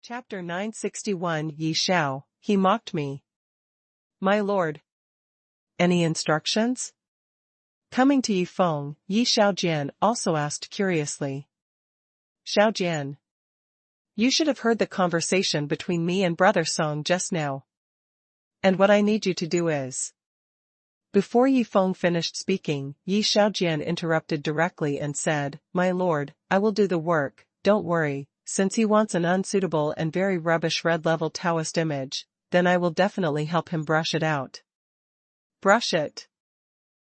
Chapter 961 Yi Xiao, he mocked me. My lord. Any instructions? Coming to Yi Feng, Yi Xiaojian also asked curiously. Xiaojian. You should have heard the conversation between me and Brother Song just now. And what I need you to do is. Before Yi Feng finished speaking, Yi Xiaojian interrupted directly and said, My lord, I will do the work, don't worry. Since he wants an unsuitable and very rubbish red-level Taoist image, then I will definitely help him brush it out. Brush it.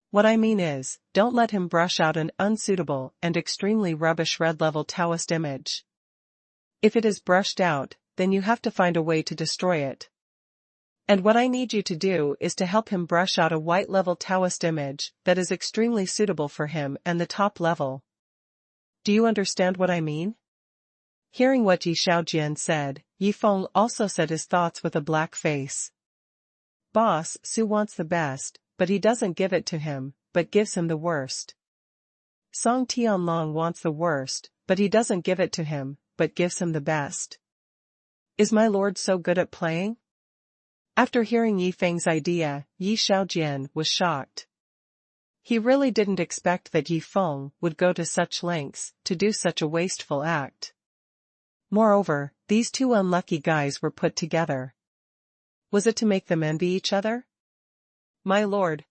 What I mean is, don't let him brush out an unsuitable and extremely rubbish red-level Taoist image. If it is brushed out, then you have to find a way to destroy it. And what I need you to do is to help him brush out a white-level Taoist image that is extremely suitable for him and the top level. Do you understand what I mean? Hearing what Yi Xiaojian said, Yi Feng also said his thoughts with a black face. Boss Su wants the best, but he doesn't give it to him, but gives him the worst. Song Tianlong wants the worst, but he doesn't give it to him, but gives him the best. Is my lord so good at playing? After hearing Yi Feng's idea, Yi Xiaojian was shocked. He really didn't expect that Yi Feng would go to such lengths to do such a wasteful act. Moreover, these two unlucky guys were put together. Was it to make them envy each other? My lord.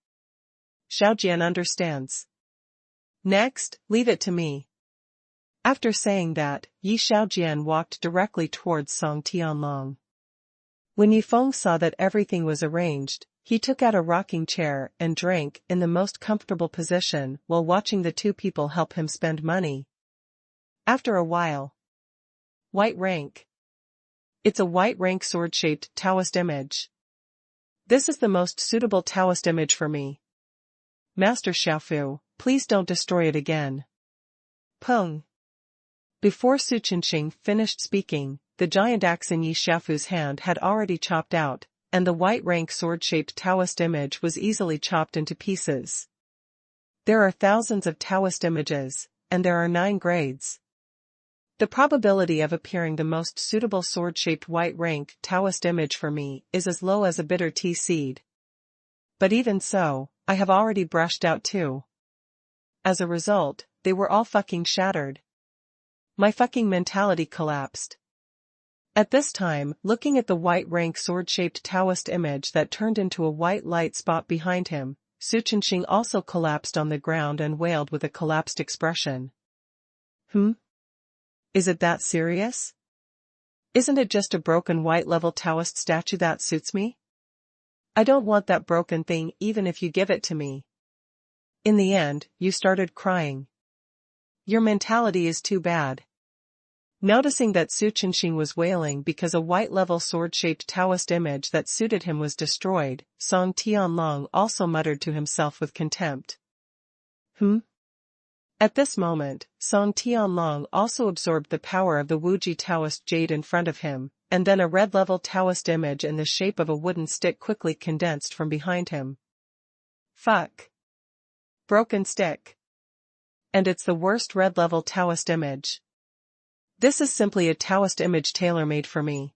Xiaojian understands. Next, leave it to me. After saying that, Yi Xiaojian walked directly towards Song Tianlong. When Yi Feng saw that everything was arranged, he took out a rocking chair and drank in the most comfortable position while watching the two people help him spend money. After a while. White rank. It's a white rank sword-shaped Taoist image. This is the most suitable Taoist image for me. Master Xiaofu, please don't destroy it again. Peng. Before Su Qinxing finished speaking, the giant axe in Yi Xiaofu's hand had already chopped out, and the white rank sword-shaped Taoist image was easily chopped into pieces. There are thousands of Taoist images, and there are 9 grades. The probability of appearing the most suitable sword-shaped white rank Taoist image for me is as low as a bitter tea seed. But even so, I have already brushed out 2. As a result, they were all fucking shattered. My fucking mentality collapsed. At this time, looking at the white rank sword-shaped Taoist image that turned into a white light spot behind him, Su Qinxing also collapsed on the ground and wailed with a collapsed expression. Is it that serious? Isn't it just a broken white-level Taoist statue that suits me? I don't want that broken thing even if you give it to me. In the end, you started crying. Your mentality is too bad. Noticing that Su Qinxing was wailing because a white-level sword-shaped Taoist image that suited him was destroyed, Song Tianlong also muttered to himself with contempt. At this moment, Song Tianlong also absorbed the power of the Wuji Taoist jade in front of him, and then a red-level Taoist image in the shape of a wooden stick quickly condensed from behind him. Fuck. Broken stick. And it's the worst red-level Taoist image. This is simply a Taoist image tailor-made for me.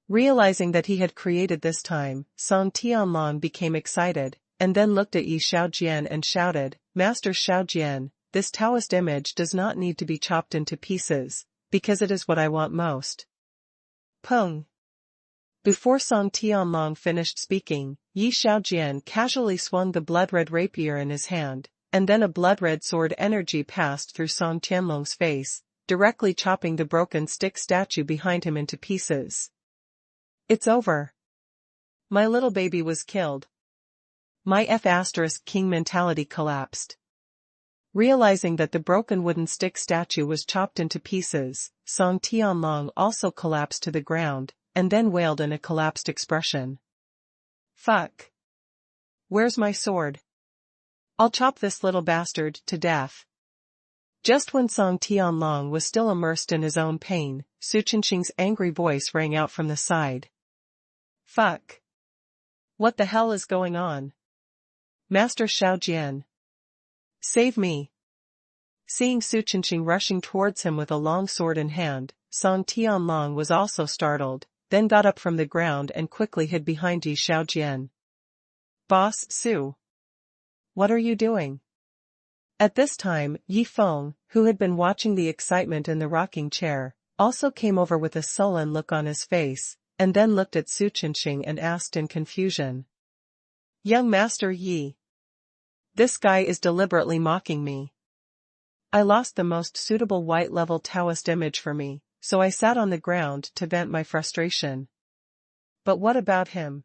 Realizing that he had created this time, Song Tianlong became excited, and then looked at Yi Xiaojian and shouted, Master Xiaojian, this Taoist image does not need to be chopped into pieces, because it is what I want most. Peng. Before Song Tianlong finished speaking, Yi Xiaojian casually swung the blood-red rapier in his hand, and then a blood-red sword energy passed through Song Tianlong's face, directly chopping the broken stick statue behind him into pieces. It's over. My little baby was killed. My King mentality collapsed. Realizing that the broken wooden stick statue was chopped into pieces, Song Tianlong also collapsed to the ground, and then wailed in a collapsed expression. Fuck. Where's my sword? I'll chop this little bastard to death. Just when Song Tianlong was still immersed in his own pain, Su Qinxing's angry voice rang out from the side. Fuck. What the hell is going on? Master Xiaojian. Save me. Seeing Su Qinxing rushing towards him with a long sword in hand, Song Tianlong was also startled, then got up from the ground and quickly hid behind Yi Xiaojian. Boss Su. What are you doing? At this time, Yi Feng, who had been watching the excitement in the rocking chair, also came over with a sullen look on his face, and then looked at Su Qinxing and asked in confusion. Young Master Yi. This guy is deliberately mocking me. I lost the most suitable white-level Taoist image for me, so I sat on the ground to vent my frustration. But what about him?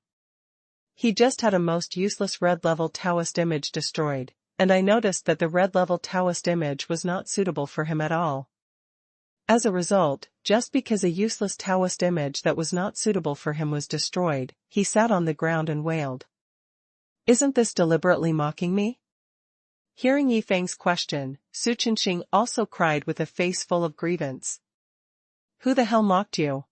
He just had a most useless red-level Taoist image destroyed, and I noticed that the red-level Taoist image was not suitable for him at all. As a result, just because a useless Taoist image that was not suitable for him was destroyed, he sat on the ground and wailed. Isn't this deliberately mocking me? Hearing Yi Feng's question, Su Qinxing also cried with a face full of grievance. Who the hell mocked you?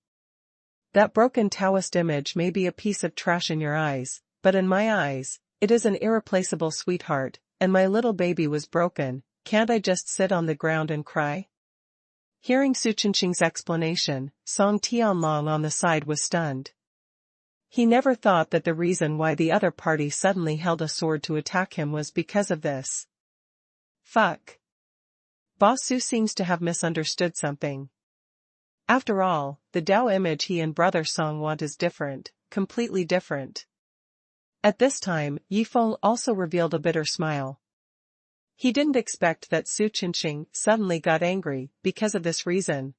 That broken Taoist image may be a piece of trash in your eyes, but in my eyes, it is an irreplaceable sweetheart, and my little baby was broken. Can't I just sit on the ground and cry? Hearing Su Qinxing's explanation, Song Tianlong on the side was stunned. He never thought that the reason why the other party suddenly held a sword to attack him was because of this. Fuck. Boss Su seems to have misunderstood something. After all, the Tao image he and Brother Song want is different, completely different. At this time, Yi Feng also revealed a bitter smile. He didn't expect that Su Qinxing suddenly got angry because of this reason.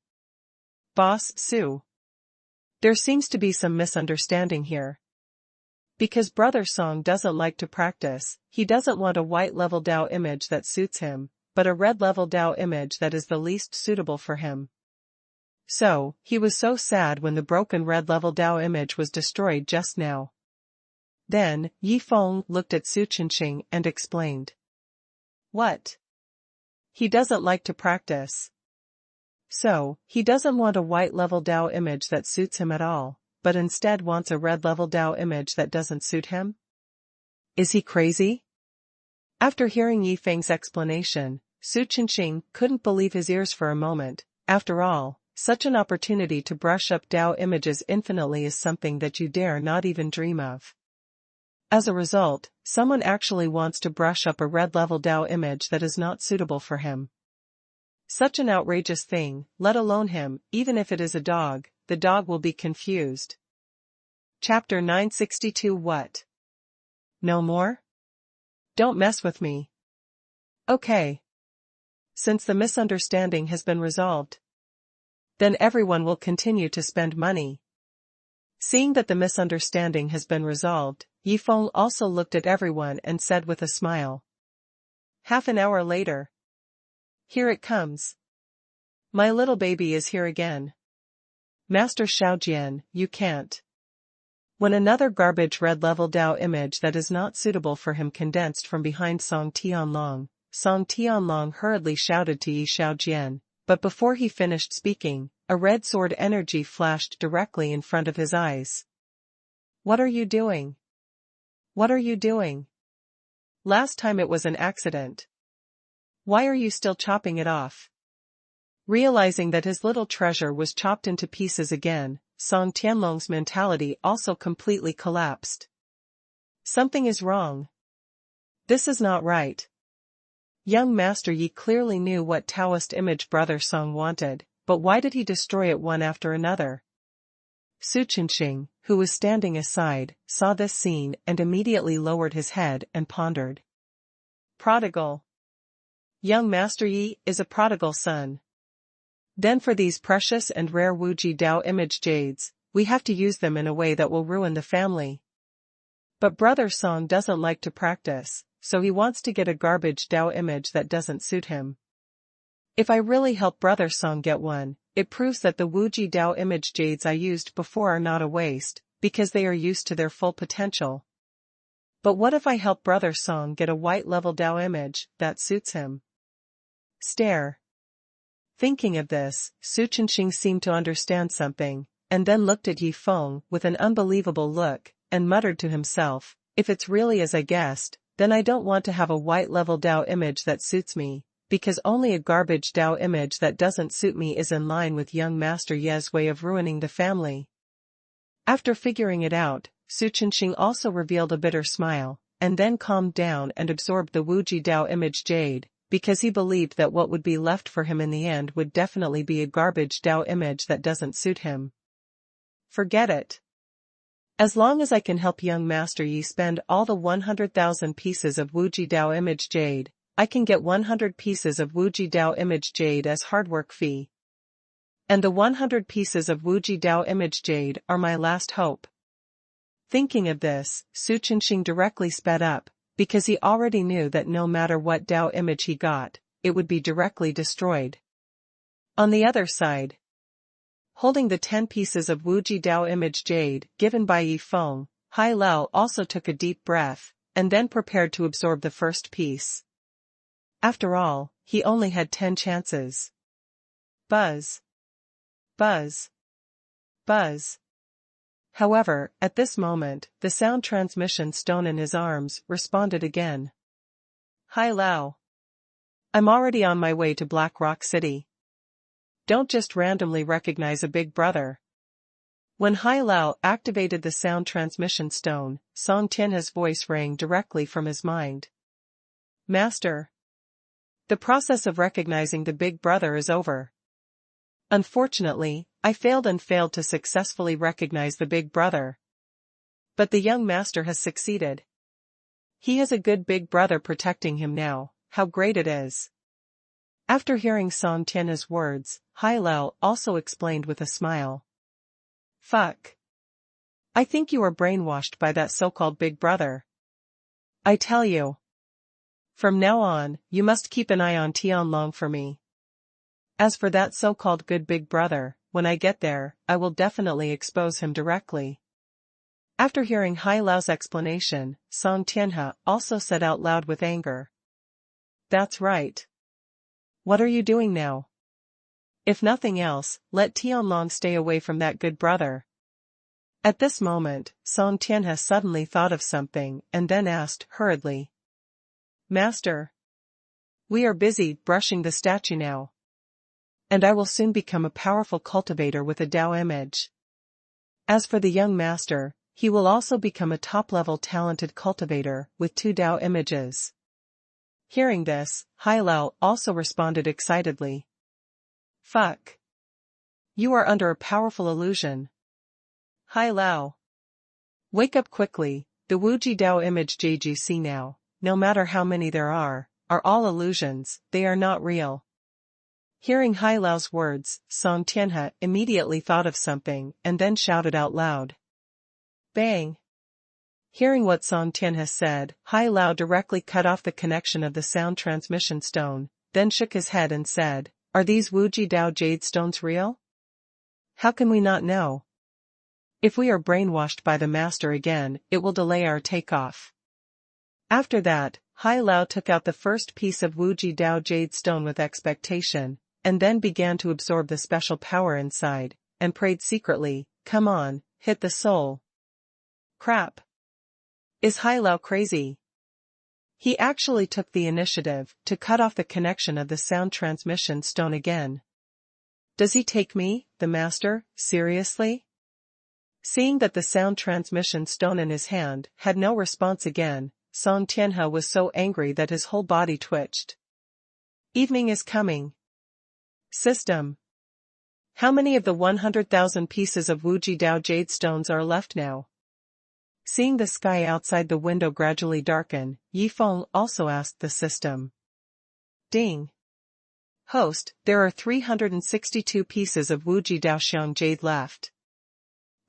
Boss Su. There seems to be some misunderstanding here. Because Brother Song doesn't like to practice, he doesn't want a white-level Tao image that suits him, but a red-level Tao image that is the least suitable for him. So, he was so sad when the broken red-level Tao image was destroyed just now. Then, Yi Feng looked at Su Qinxing and explained. What? He doesn't like to practice. So, he doesn't want a white-level Tao image that suits him at all, but instead wants a red-level Tao image that doesn't suit him? Is he crazy? After hearing Yi Feng's explanation, Su Qinxing couldn't believe his ears for a moment. After all, such an opportunity to brush up Tao images infinitely is something that you dare not even dream of. As a result, someone actually wants to brush up a red-level Tao image that is not suitable for him. Such an outrageous thing, let alone him, even if it is a dog, the dog will be confused. Chapter 962 What? No more? Don't mess with me. Okay. Since the misunderstanding has been resolved, then everyone will continue to spend money. Seeing that the misunderstanding has been resolved, Yi Feng also looked at everyone and said with a smile. Half an hour later. Here it comes. My little baby is here again. Master Xiaojian, you can't. When another garbage red-level Tao image that is not suitable for him condensed from behind Song Tianlong hurriedly shouted to Yi Xiaojian, but before he finished speaking, a red sword energy flashed directly in front of his eyes. What are you doing? What are you doing? Last time it was an accident. Why are you still chopping it off? Realizing that his little treasure was chopped into pieces again, Song Tianlong's mentality also completely collapsed. Something is wrong. This is not right. Young Master Yi clearly knew what Taoist image Brother Song wanted, but why did he destroy it one after another? Su Qinxing, who was standing aside, saw this scene and immediately lowered his head and pondered. Prodigal. Young Master Yi is a prodigal son. Then for these precious and rare Wuji Dao image jades, we have to use them in a way that will ruin the family. But Brother Song doesn't like to practice, so he wants to get a garbage Dao image that doesn't suit him. If I really help Brother Song get one, it proves that the Wuji Dao image jades I used before are not a waste, because they are used to their full potential. But what if I help Brother Song get a white-level Dao image that suits him? Stare. Thinking of this, Su Qinxing seemed to understand something, and then looked at Yi Feng with an unbelievable look, and muttered to himself, if it's really as I guessed, then I don't want to have a white-level Dao image that suits me, because only a garbage Dao image that doesn't suit me is in line with young Master Ye's way of ruining the family. After figuring it out, Su Chenxing also revealed a bitter smile, and then calmed down and absorbed the Wuji Dao image jade, because he believed that what would be left for him in the end would definitely be a garbage Dao image that doesn't suit him. Forget it. As long as I can help young Master Yi spend all the 100,000 pieces of Wuji Dao image jade, I can get 100 pieces of Wuji Dao image jade as hard work fee. And the 100 pieces of Wuji Dao image jade are my last hope. Thinking of this, Su Chenxing directly sped up, because he already knew that no matter what Dao image he got, it would be directly destroyed. On the other side, holding the 10 pieces of Wuji Dao image jade given by Yi Feng, Hai Lao also took a deep breath, and then prepared to absorb the first piece. After all, he only had 10 chances. Buzz. Buzz. Buzz. However, at this moment, the sound transmission stone in his arms responded again. Hai Lao. I'm already on my way to Black Rock City. Don't just randomly recognize a big brother. When Hai Lao activated the sound transmission stone, Song Tianhe's voice rang directly from his mind. Master. The process of recognizing the big brother is over. Unfortunately, I failed to successfully recognize the big brother. But the young master has succeeded. He has a good big brother protecting him now. How great it is. After hearing Song Tianhe's words, Hai Lao also explained with a smile. Fuck. I think you are brainwashed by that so-called big brother. I tell you. From now on, you must keep an eye on Tianlong for me. As for that so-called good big brother, when I get there, I will definitely expose him directly. After hearing Hai Lao's explanation, Song Tianhe also said out loud with anger. That's right. What are you doing now? If nothing else, let Tianlong stay away from that good brother. At this moment, Song Tianhe suddenly thought of something and then asked hurriedly. Master. We are busy brushing the statue now. And I will soon become a powerful cultivator with a Dao image. As for the young master, he will also become a top-level talented cultivator with 2 Dao images. Hearing this, Hai Lao also responded excitedly. Fuck. You are under a powerful illusion. Hai Lao. Wake up quickly, the Wuji Dao image jade you see now, no matter how many there are all illusions, they are not real. Hearing Hai Lao's words, Song Tianhe immediately thought of something and then shouted out loud. Bang! Hearing what Song Tianhe said, Hai Lao directly cut off the connection of the sound transmission stone, then shook his head and said, Are these Wuji Dao jade stones real? How can we not know? If we are brainwashed by the master again, it will delay our takeoff. After that, Hai Lao took out the first piece of Wuji Dao jade stone with expectation, and then began to absorb the special power inside, and prayed secretly, Come on, hit the soul. Crap. Is Hai Lao crazy? He actually took the initiative to cut off the connection of the sound transmission stone again. Does he take me, the master, seriously? Seeing that the sound transmission stone in his hand had no response again, Song Tianhe was so angry that his whole body twitched. Evening is coming. System. How many of the 100,000 pieces of Wuji Dao jade stones are left now? Seeing the sky outside the window gradually darken, Yi Feng also asked the system. Ding. Host, there are 362 pieces of Wuji Daoxiang jade left.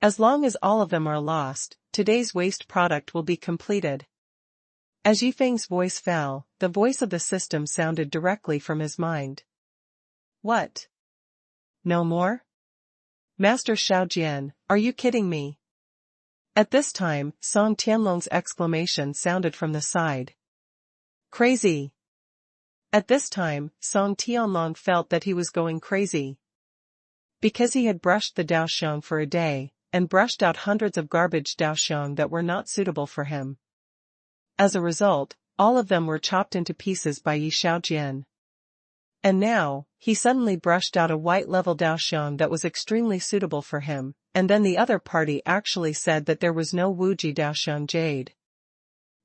As long as all of them are lost, today's waste product will be completed. As Yi Feng's voice fell, the voice of the system sounded directly from his mind. What? No more? Master Xiaojian, are you kidding me? At this time, Song Tianlong's exclamation sounded from the side. Crazy. At this time, Song Tianlong felt that he was going crazy. Because he had brushed the Daoxiang for a day, and brushed out hundreds of garbage Daoxiang that were not suitable for him. As a result, all of them were chopped into pieces by Yi Xiaojian. And now, he suddenly brushed out a white level daoxiang that was extremely suitable for him, and then the other party actually said that there was no Wuji daoxiang jade.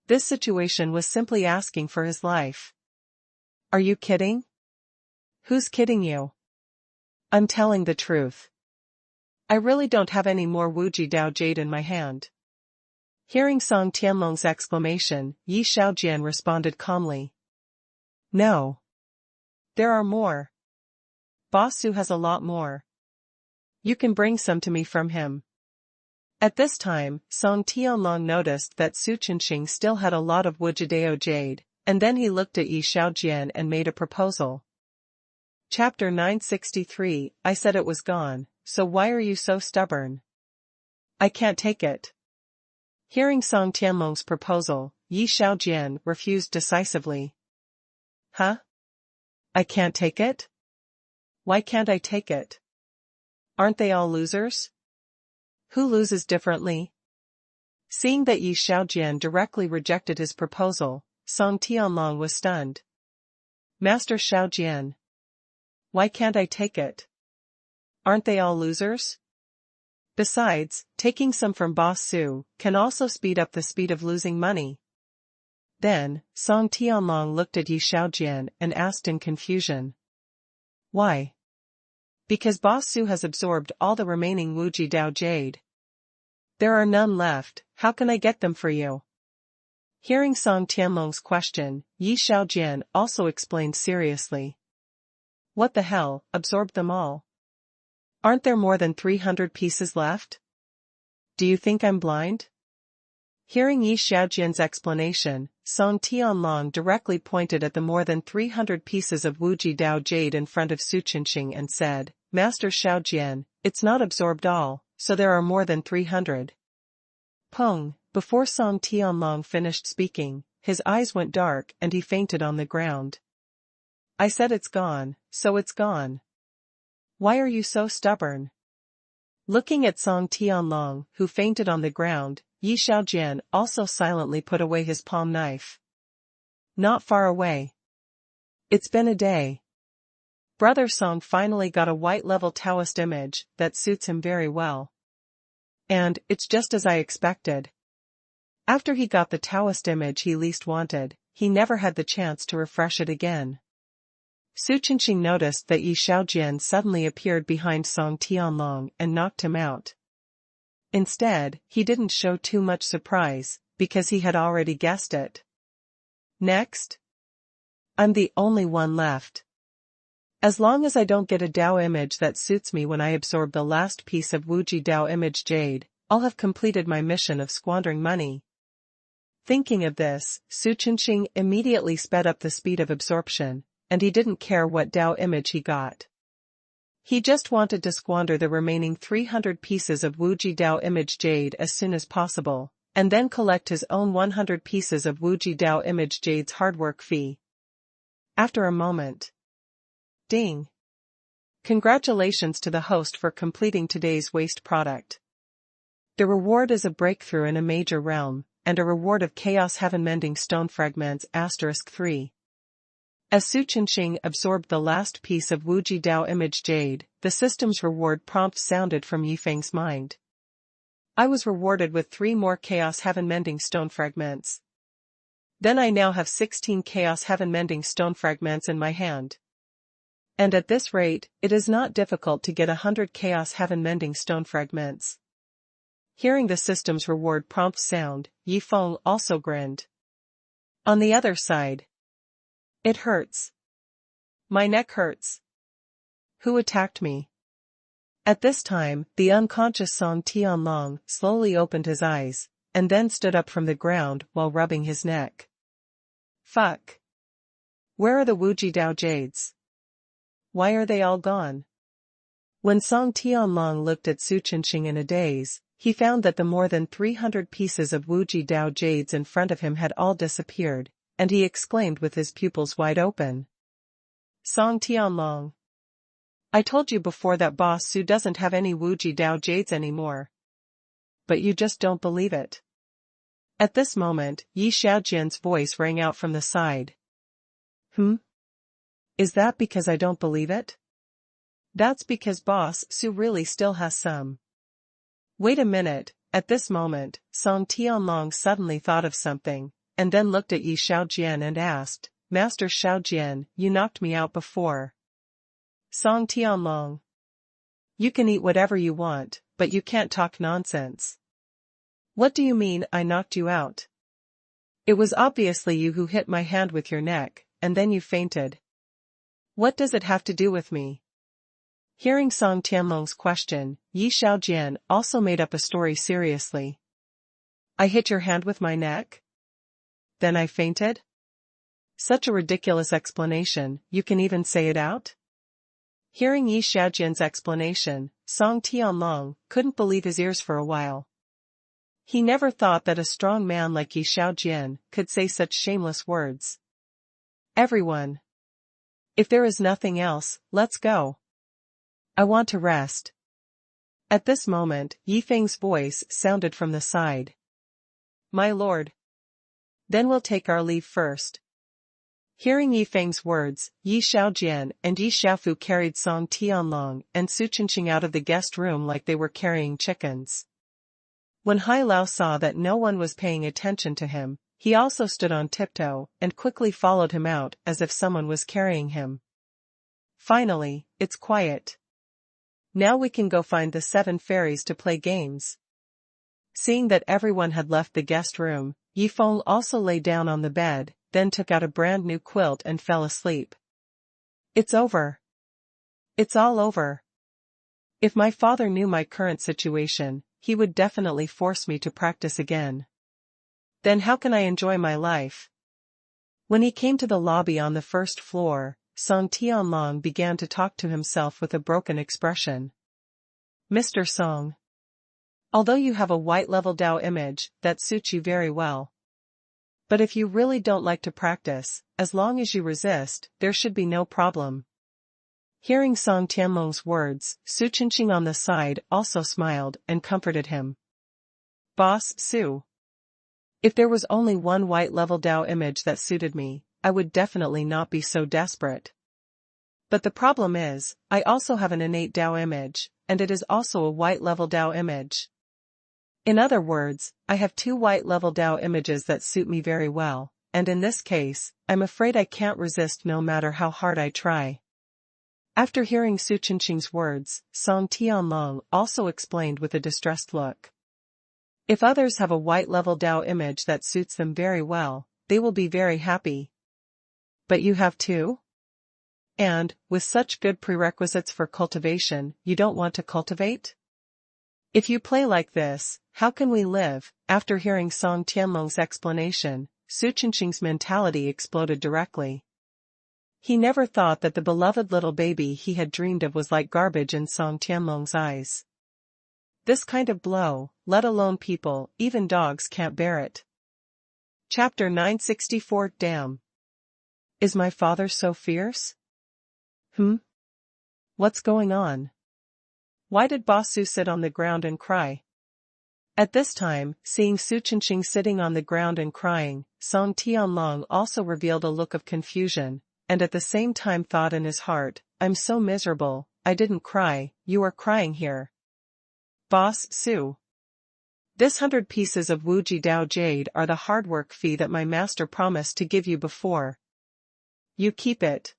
This situation was simply asking for his life. Are you kidding? Who's kidding you? I'm telling the truth. I really don't have any more Wuji Dao jade in my hand. Hearing Song Tianlong's exclamation, Yi Xiaojian responded calmly. No. There are more. Boss Su has a lot more. You can bring some to me from him. At this time, Song Tianlong noticed that Su Chenxing still had a lot of Wujidao jade, and then he looked at Yi Xiaojian and made a proposal. Chapter 963, I said it was gone, so why are you so stubborn? I can't take it. Hearing Song Tianlong's proposal, Yi Xiaojian refused decisively. Huh? I can't take it? Why can't I take it? Aren't they all losers? Who loses differently? Seeing that Yi Xiaojian directly rejected his proposal, Song Tianlong was stunned. Master Xiaojian. Why can't I take it? Aren't they all losers? Besides, taking some from Boss Su can also speed up the speed of losing money. Then, Song Tianlong looked at Yi Xiaojian and asked in confusion. Why? Because Boss Su has absorbed all the remaining Wuji Dao jade. There are none left, how can I get them for you? Hearing Song Tianlong's question, Yi Xiaojian also explained seriously. What the hell, absorbed them all? Aren't there more than 300 pieces left? Do you think I'm blind? Hearing Yi Xiaojian's explanation, Song Tianlong directly pointed at the more than 300 pieces of Wuji Dao jade in front of Su Chenxing and said, Master Xiaojian, it's not absorbed all, so there are more than 300. Peng, before Song Tianlong finished speaking, his eyes went dark and he fainted on the ground. I said it's gone, so it's gone. Why are you so stubborn? Looking at Song Tianlong, who fainted on the ground, Yi Xiaojian also silently put away his palm knife. Not far away. It's been a day. Brother Song finally got a white-level Taoist image that suits him very well. And, it's just as I expected. After he got the Taoist image he least wanted, he never had the chance to refresh it again. Su Chenxing noticed that Yi Xiaojian suddenly appeared behind Song Tianlong and knocked him out. Instead, he didn't show too much surprise, because he had already guessed it. Next? I'm the only one left. As long as I don't get a Dao image that suits me when I absorb the last piece of Wuji Dao image jade, I'll have completed my mission of squandering money. Thinking of this, Su Chenxing immediately sped up the speed of absorption, and he didn't care what Dao image he got. He just wanted to squander the remaining 300 pieces of Wuji Dao image jade as soon as possible, and then collect his own 100 pieces of Wuji Dao image jade's hard work fee. After a moment. Ding! Congratulations to the host for completing today's waste product. The reward is a breakthrough in a major realm, and a reward of Chaos Heaven Mending Stone Fragments *3. As Su Chenxing absorbed the last piece of Wuji Dao image jade, the system's reward prompt sounded from Yifeng's mind. I was rewarded with 3 more Chaos Heaven Mending Stone Fragments. Then I now have 16 Chaos Heaven Mending Stone Fragments in my hand. And at this rate, it is not difficult to get 100 Chaos Heaven Mending Stone Fragments. Hearing the system's reward prompt sound, Yifeng also grinned. On the other side. It hurts. My neck hurts. Who attacked me? At this time, the unconscious Song Tianlong slowly opened his eyes, and then stood up from the ground while rubbing his neck. Fuck. Where are the Wuji Dao jades? Why are they all gone? When Song Tianlong looked at Su Chenxing in a daze, he found that the more than 300 pieces of Wuji Dao jades in front of him had all disappeared, and he exclaimed with his pupils wide open. Song Tianlong. I told you before that Boss Su doesn't have any Wuji Dao jades anymore. But you just don't believe it. At this moment, Yi Xiaojian's voice rang out from the side. Is that because I don't believe it? That's because Boss Su really still has some. Wait a minute. At this moment, Song Tianlong suddenly thought of something, and then looked at Yi Xiaojian and asked, Master Xiaojian, you knocked me out before. Song Tianlong. You can eat whatever you want, but you can't talk nonsense. What do you mean I knocked you out? It was obviously you who hit my hand with your neck, and then you fainted. What does it have to do with me? Hearing Song Tianlong's question, Yi Xiaojian also made up a story seriously. I hit your hand with my neck? Then I fainted? Such a ridiculous explanation, you can even say it out? Hearing Yi Xiaojian's explanation, Song Tianlong couldn't believe his ears for a while. He never thought that a strong man like Yi Xiaojian could say such shameless words. Everyone. If there is nothing else, let's go. I want to rest. At this moment, Yi Feng's voice sounded from the side. My lord. Then we'll take our leave first. Hearing Yi Feng's words, Yi Xiaojian and Yi Xiaofu carried Song Tianlong and Su Chenqing out of the guest room like they were carrying chickens. When Hai Lao saw that no one was paying attention to him, he also stood on tiptoe and quickly followed him out as if someone was carrying him. Finally, it's quiet. Now we can go find the 7 fairies to play games. Seeing that everyone had left the guest room, Yi Feng also lay down on the bed, then took out a brand new quilt and fell asleep. It's over. It's all over. If my father knew my current situation, he would definitely force me to practice again. Then how can I enjoy my life? When he came to the lobby on the first floor, Song Tianlong began to talk to himself with a broken expression. Mr. Song. Although you have a white level Dao image that suits you very well. But if you really don't like to practice, as long as you resist, there should be no problem. Hearing Song Tianlong's words, Su Chenqing on the side also smiled and comforted him. Boss Su. If there was only one white level Dao image that suited me, I would definitely not be so desperate. But the problem is, I also have an innate Dao image, and it is also a white level Dao image. In other words, I have 2 white level Dao images that suit me very well, and in this case, I'm afraid I can't resist no matter how hard I try. After hearing Su Chenqing's words, Song Tianlong also explained with a distressed look. If others have a white level Dao image that suits them very well, they will be very happy. But you have 2? And, with such good prerequisites for cultivation, you don't want to cultivate? If you play like this, how can we live? After hearing Song Tianlong's explanation, Su Chenqing's mentality exploded directly. He never thought that the beloved little baby he had dreamed of was like garbage in Song Tianlong's eyes. This kind of blow, let alone people, even dogs can't bear it. Chapter 964 Damn. Is my father so fierce? What's going on? Why did Boss Su sit on the ground and cry? At this time, seeing Su Chenqing sitting on the ground and crying, Song Tianlong also revealed a look of confusion, and at the same time thought in his heart, I'm so miserable, I didn't cry, you are crying here. Boss Su. This 100 pieces of Wuji Dao jade are the hard work fee that my master promised to give you before. You keep it.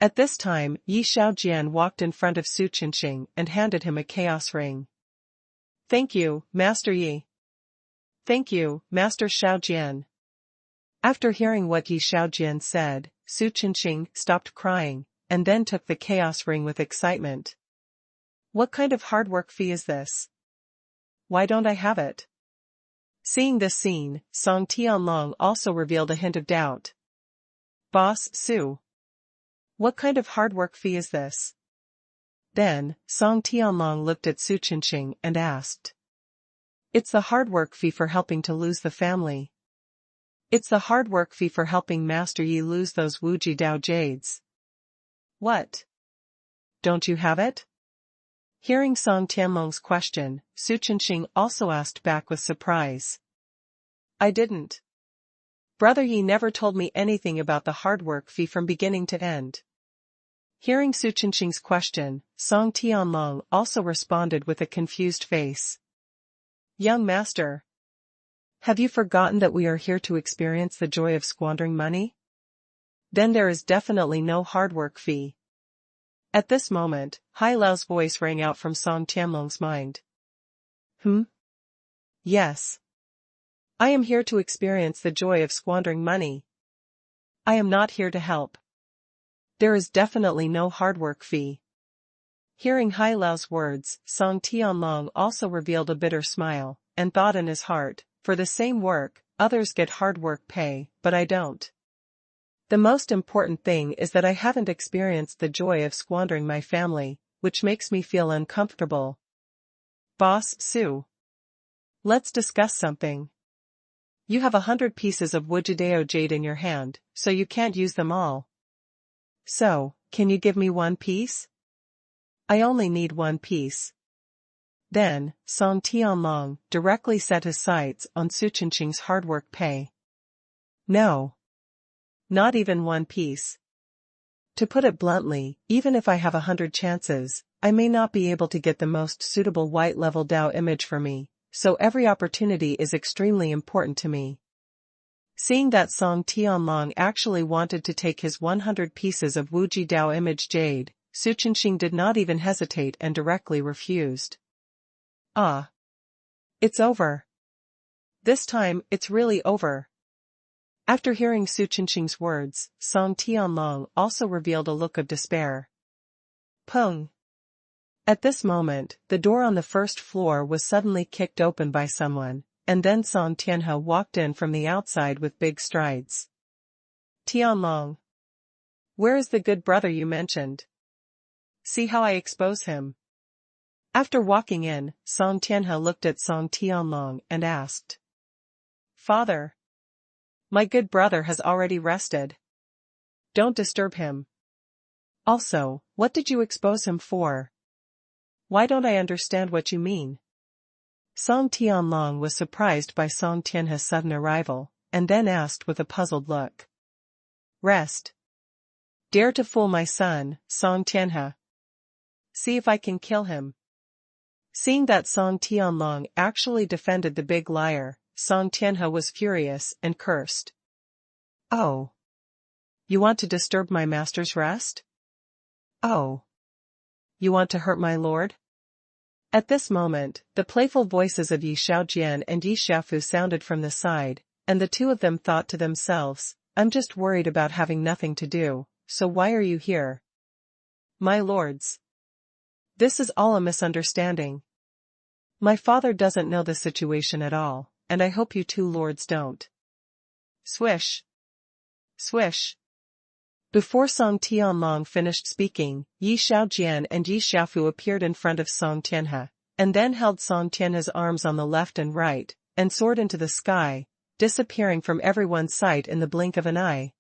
At this time, Yi Xiaojian walked in front of Su Chenqing and handed him a chaos ring. Thank you, Master Yi. Thank you, Master Xiaojian. After hearing what Yi Xiaojian said, Su Chenqing stopped crying, and then took the chaos ring with excitement. What kind of hard work fee is this? Why don't I have it? Seeing this scene, Song Tianlong also revealed a hint of doubt. Boss Su. What kind of hard work fee is this? Then, Song Tianlong looked at Su Chenqing and asked. It's the hard work fee for helping to lose the family. It's the hard work fee for helping Master Yi lose those Wuji Dao jades. What? Don't you have it? Hearing Song Tianlong's question, Su Chenqing also asked back with surprise. I didn't. Brother Yi never told me anything about the hard work fee from beginning to end. Hearing Su Qinqing's question, Song Tianlong also responded with a confused face. Young master, have you forgotten that we are here to experience the joy of squandering money? Then there is definitely no hard work fee. At this moment, Hai Lao's voice rang out from Song Tianlong's mind. Yes. I am here to experience the joy of squandering money. I am not here to help. There is definitely no hard work fee. Hearing Hai Lao's words, Song Tianlong also revealed a bitter smile, and thought in his heart, for the same work, others get hard work pay, but I don't. The most important thing is that I haven't experienced the joy of squandering my family, which makes me feel uncomfortable. Boss Su. Let's discuss something. You have 100 pieces of Wujidao jade in your hand, so you can't use them all. So, can you give me one piece? I only need one piece. Then, Song Tianlong directly set his sights on Su Qinqing's hard work pay. No. Not even one piece. To put it bluntly, even if I have 100 chances, I may not be able to get the most suitable white-level Dao image for me, so every opportunity is extremely important to me. Seeing that Song Tianlong actually wanted to take his 100 pieces of Wuji Dao image jade, Su Qinqing did not even hesitate and directly refused. Ah. It's over. This time, it's really over. After hearing Su Qinqing's words, Song Tianlong also revealed a look of despair. Peng. At this moment, the door on the first floor was suddenly kicked open by someone, and then Song Tianhe walked in from the outside with big strides. Tianlong. Where is the good brother you mentioned? See how I expose him. After walking in, Song Tianhe looked at Song Tianlong and asked. Father. My good brother has already rested. Don't disturb him. Also, what did you expose him for? Why don't I understand what you mean? Song Tianlong was surprised by Song Tianhe's sudden arrival, and then asked with a puzzled look. Rest. Dare to fool my son, Song Tianhe. See if I can kill him. Seeing that Song Tianlong actually defended the big liar, Song Tianhe was furious and cursed. Oh. You want to disturb my master's rest? Oh. You want to hurt my lord? At this moment, the playful voices of Yi Shaojian and Yi Xiaofu sounded from the side, and the two of them thought to themselves, I'm just worried about having nothing to do, so why are you here? My lords. This is all a misunderstanding. My father doesn't know the situation at all, and I hope you two lords don't. Swish. Swish. Before Song Tianlong finished speaking, Yi Shaojian and Yi Xiaofu appeared in front of Song Tianhe, and then held Song Tianhe's arms on the left and right, and soared into the sky, disappearing from everyone's sight in the blink of an eye.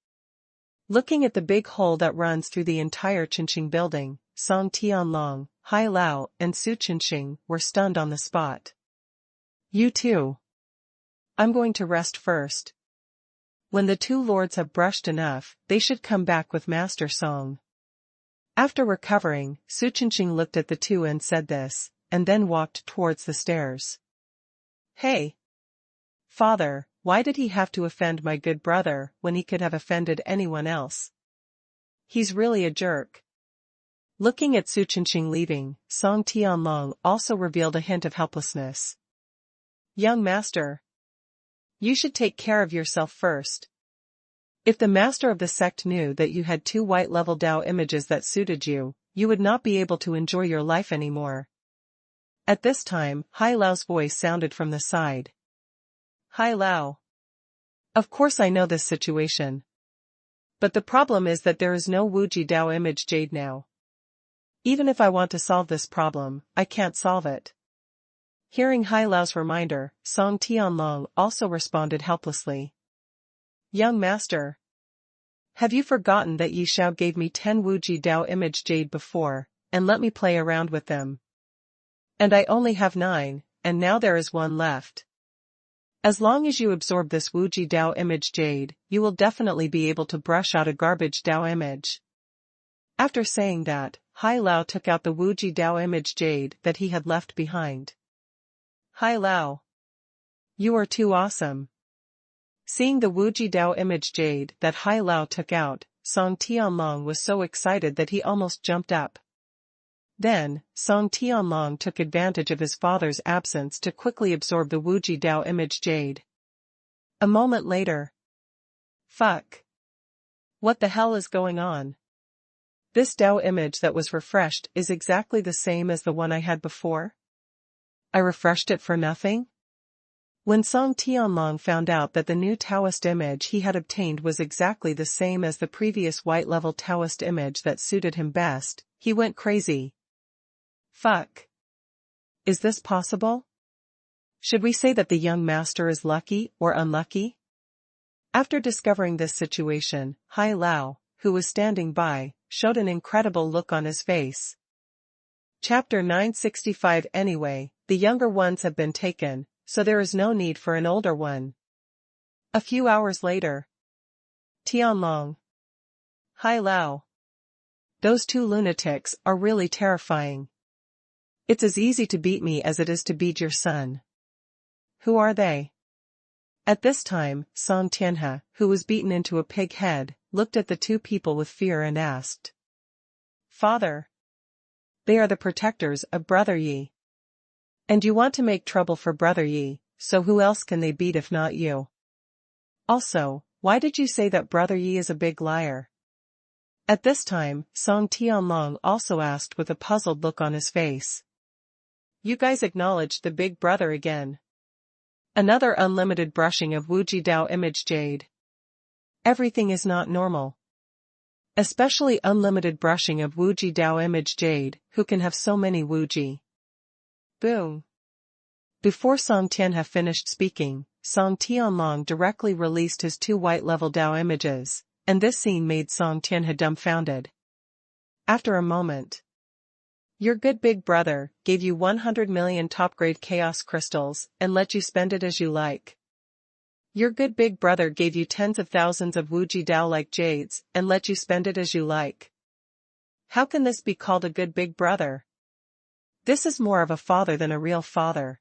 Looking at the big hole that runs through the entire Qinqing building, Song Tianlong, Hai Lao, and Su Qinqing were stunned on the spot. You too. I'm going to rest first. When the two lords have brushed enough, they should come back with Master Song. After recovering, Su Qinqing looked at the two and said this, and then walked towards the stairs. Hey! Father, why did he have to offend my good brother when he could have offended anyone else? He's really a jerk. Looking at Su Qinqing leaving, Song Tianlong also revealed a hint of helplessness. Young master. You should take care of yourself first. If the master of the sect knew that you had 2 white-level Dao images that suited you, you would not be able to enjoy your life anymore. At this time, Hai Lao's voice sounded from the side. Hai Lao. Of course I know this situation. But the problem is that there is no Wuji Dao image jade now. Even if I want to solve this problem, I can't solve it. Hearing Hai Lao's reminder, Song Tianlong also responded helplessly. Young master. Have you forgotten that Yi Xiao gave me 10 Wuji Dao image jade before, and let me play around with them? And I only have 9, and now there is 1 left. As long as you absorb this Wuji Dao image jade, you will definitely be able to brush out a garbage Dao image. After saying that, Hai Lao took out the Wuji Dao image jade that he had left behind. Hai Lao, you are too awesome. Seeing the Wuji Dao image jade that Hai Lao took out, Song Tianlong was so excited that he almost jumped up. Then, Song Tianlong took advantage of his father's absence to quickly absorb the Wuji Dao image jade. A moment later. Fuck. What the hell is going on? This Dao image that was refreshed is exactly the same as the one I had before? I refreshed it for nothing? When Song Tianlong found out that the new Taoist image he had obtained was exactly the same as the previous white-level Taoist image that suited him best, he went crazy. Fuck. Is this possible? Should we say that the young master is lucky or unlucky? After discovering this situation, Hai Lao, who was standing by, showed an incredible look on his face. Chapter 965. Anyway, the younger ones have been taken, so there is no need for an older one. A few hours later. Tianlong. Hai Lao. Those two lunatics are really terrifying. It's as easy to beat me as it is to beat your son. Who are they? At this time, Song Tianhe, who was beaten into a pig head, looked at the two people with fear and asked. Father. They are the protectors of Brother Yi. And you want to make trouble for Brother Yi, so who else can they beat if not you? Also, why did you say that Brother Yi is a big liar? At this time, Song Tianlong also asked with a puzzled look on his face. You guys acknowledged the big brother again. Another unlimited brushing of Wuji Dao image jade. Everything is not normal. Especially unlimited brushing of Wuji Dao image jade, who can have so many Wuji. Boom. Before Song Tianhe finished speaking, Song Tianlong directly released his two white-level Dao images, and this scene made Song Tianhe dumbfounded. After a moment. Your good big brother gave you 100 million top-grade chaos crystals and let you spend it as you like. Your good big brother gave you tens of thousands of Wuji Dao-like jades and let you spend it as you like. How can this be called a good big brother? This is more of a father than a real father.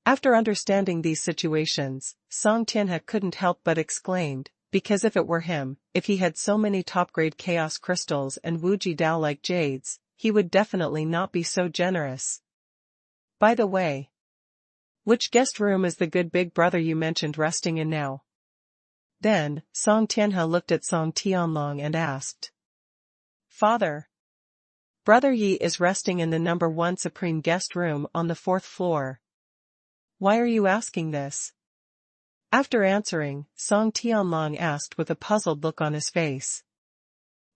After understanding these situations, Song Tianhe couldn't help but exclaimed, because if it were him, if he had so many top-grade chaos crystals and Wuji Dao-like jades, he would definitely not be so generous. By the way, which guest room is the good big brother you mentioned resting in now? Then, Song Tianhe looked at Song Tianlong and asked. Father. Brother Yi is resting in the number 1 supreme guest room on the 4th floor. Why are you asking this? After answering, Song Tianlong asked with a puzzled look on his face.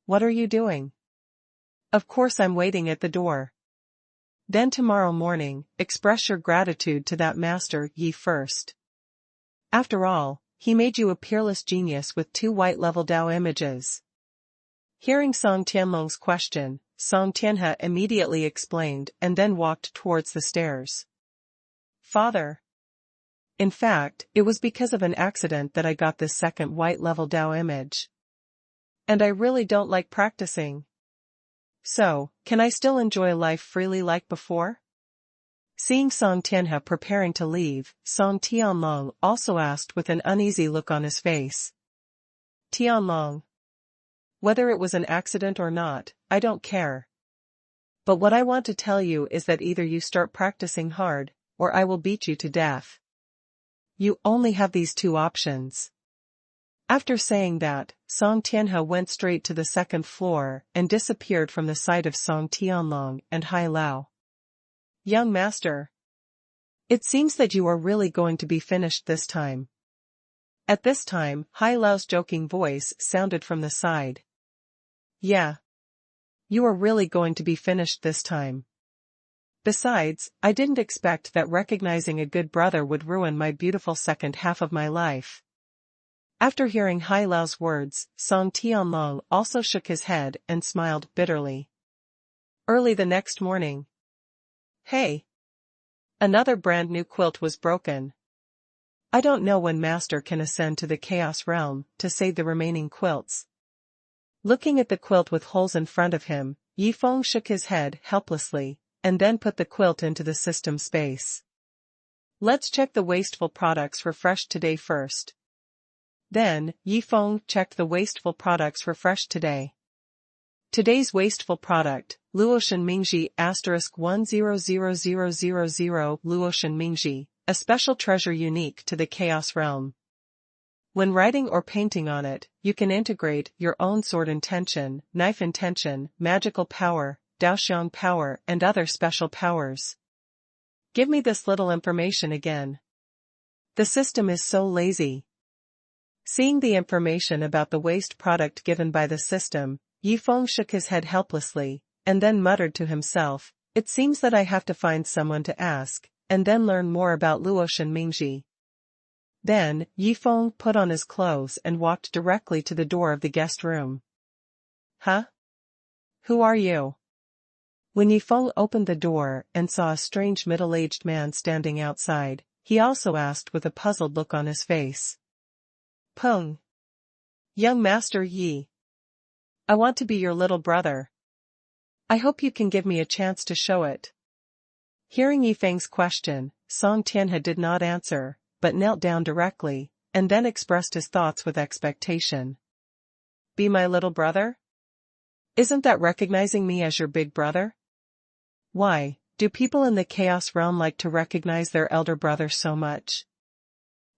What are you doing? Of course I'm waiting at the door. Then tomorrow morning, express your gratitude to that master Yi first. After all, he made you a peerless genius with 2 white-level Dao images. Hearing Song Tianlong's question, Song Tianhe immediately explained and then walked towards the stairs. Father. In fact, it was because of an accident that I got this second white-level Dao image. And I really don't like practicing. So, can I still enjoy life freely like before? Seeing Song Tianhe preparing to leave, Song Tianlong also asked with an uneasy look on his face. Tianlong. Whether it was an accident or not, I don't care. But what I want to tell you is that either you start practicing hard, or I will beat you to death. You only have these 2 options. After saying that, Song Tianhe went straight to the 2nd floor and disappeared from the sight of Song Tianlong and Hai Lao. Young master. It seems that you are really going to be finished this time. At this time, Hai Lao's joking voice sounded from the side. Yeah. You are really going to be finished this time. Besides, I didn't expect that recognizing a good brother would ruin my beautiful second half of my life. After hearing Hai Lao's words, Song Tianlong also shook his head and smiled bitterly. Early the next morning. Hey! Another brand new quilt was broken. I don't know when Master can ascend to the Chaos Realm to save the remaining quilts. Looking at the quilt with holes in front of him, Yifeng shook his head helplessly, and then put the quilt into the system space. Let's check the wasteful products refreshed today first. Then, Yifeng checked the wasteful products refreshed today. Today's wasteful product, Luotian Mingji *100000 Luotian Mingji, a special treasure unique to the Chaos Realm. When writing or painting on it, you can integrate your own sword intention, knife intention, magical power, Daoxiang power and other special powers. Give me this little information again. The system is so lazy. Seeing the information about the waste product given by the system, Yifeng shook his head helplessly, and then muttered to himself, it seems that I have to find someone to ask, and then learn more about Luotian Mingji. Then, Yifeng put on his clothes and walked directly to the door of the guest room. Huh? Who are you? When Yifeng opened the door and saw a strange middle-aged man standing outside, he also asked with a puzzled look on his face. Peng. Young Master Yi. I want to be your little brother. I hope you can give me a chance to show it. Hearing Yifeng's question, Song Tianhe did not answer, but knelt down directly, and then expressed his thoughts with expectation. Be my little brother? Isn't that recognizing me as your big brother? Why, do people in the Chaos Realm like to recognize their elder brother so much?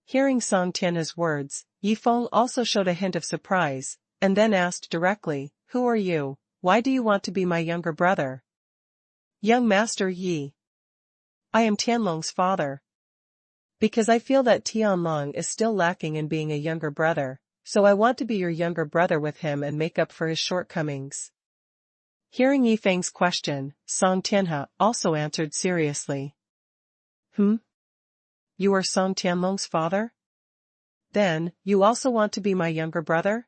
Hearing Song Tianhe's words, Yifeng also showed a hint of surprise, and then asked directly, who are you? Why do you want to be my younger brother? Young Master Yi. I am Tianlong's father. Because I feel that Tianlong is still lacking in being a younger brother, so I want to be your younger brother with him and make up for his shortcomings. Hearing Yifeng's question, Song Tianhe also answered seriously. You are Song Tianlong's father? Then, you also want to be my younger brother?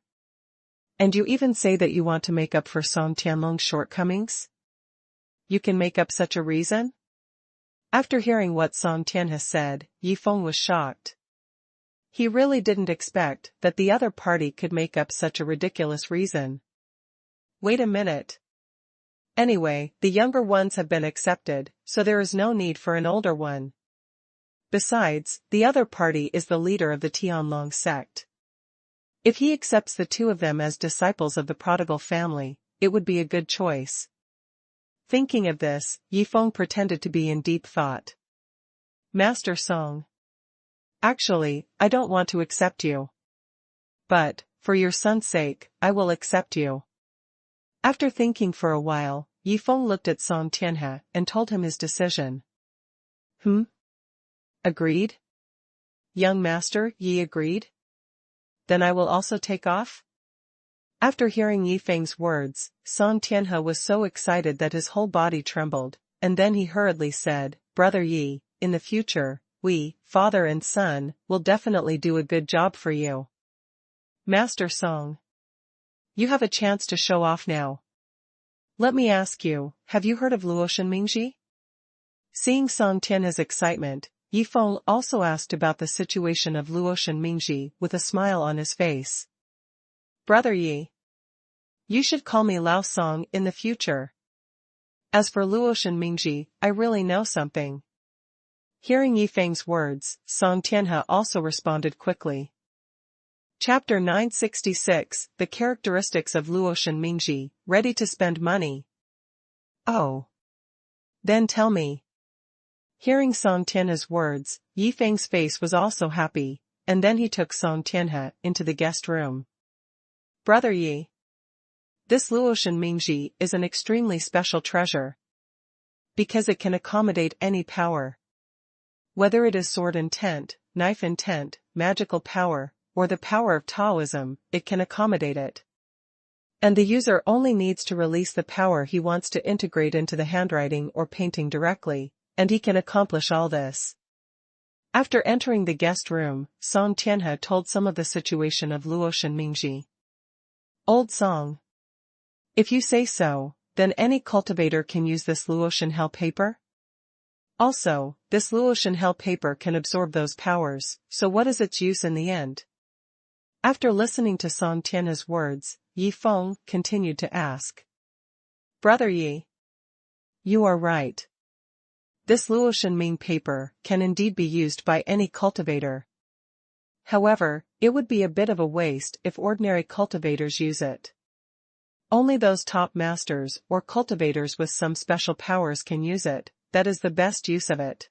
And you even say that you want to make up for Song Tianlong's shortcomings? You can make up such a reason? After hearing what Song Tianhe said, Yifeng was shocked. He really didn't expect that the other party could make up such a ridiculous reason. Wait a minute. Anyway, the younger ones have been accepted, so there is no need for an older one. Besides, the other party is the leader of the Tianlong sect. If he accepts the two of them as disciples of the prodigal family, it would be a good choice. Thinking of this, Yifeng pretended to be in deep thought. Master Song. Actually, I don't want to accept you. But, for your son's sake, I will accept you. After thinking for a while, Yifeng looked at Song Tianhe and told him his decision. Agreed? Young Master Yi agreed? Then I will also take off? After hearing Yifeng's words, Song Tianhe was so excited that his whole body trembled, and then he hurriedly said, Brother Yi, in the future, we, father and son, will definitely do a good job for you. Master Song. You have a chance to show off now. Let me ask you, have you heard of Luotian Mingji? Seeing Song Tianhe's excitement, Yifeng also asked about the situation of Luotian Mingji with a smile on his face. Brother Yi. You should call me Lao Song in the future. As for Luotian Mingji, I really know something. Hearing Yifeng's words, Song Tianhe also responded quickly. Chapter 966, The Characteristics of Luotian Mingji, Ready to Spend Money. Oh. Then tell me. Hearing Song Tianhe's words, Yifeng's face was also happy, and then he took Song Tianhe into the guest room. Brother Yi. This Luotian Mingji is an extremely special treasure. Because it can accommodate any power. Whether it is sword intent, knife intent, magical power, or the power of Taoism, it can accommodate it. And the user only needs to release the power he wants to integrate into the handwriting or painting directly, and he can accomplish all this. After entering the guest room, Song Tianhe told some of the situation of Luotian Mingji. Old Song. If you say so, then any cultivator can use this Luotian hell paper? Also, this Luotian hell paper can absorb those powers, so what is its use in the end? After listening to Song Tianhe's words, Yi Feng continued to ask. Brother Yi. You are right. This Luotian Ming paper can indeed be used by any cultivator. However, it would be a bit of a waste if ordinary cultivators use it. Only those top masters or cultivators with some special powers can use it, that is the best use of it.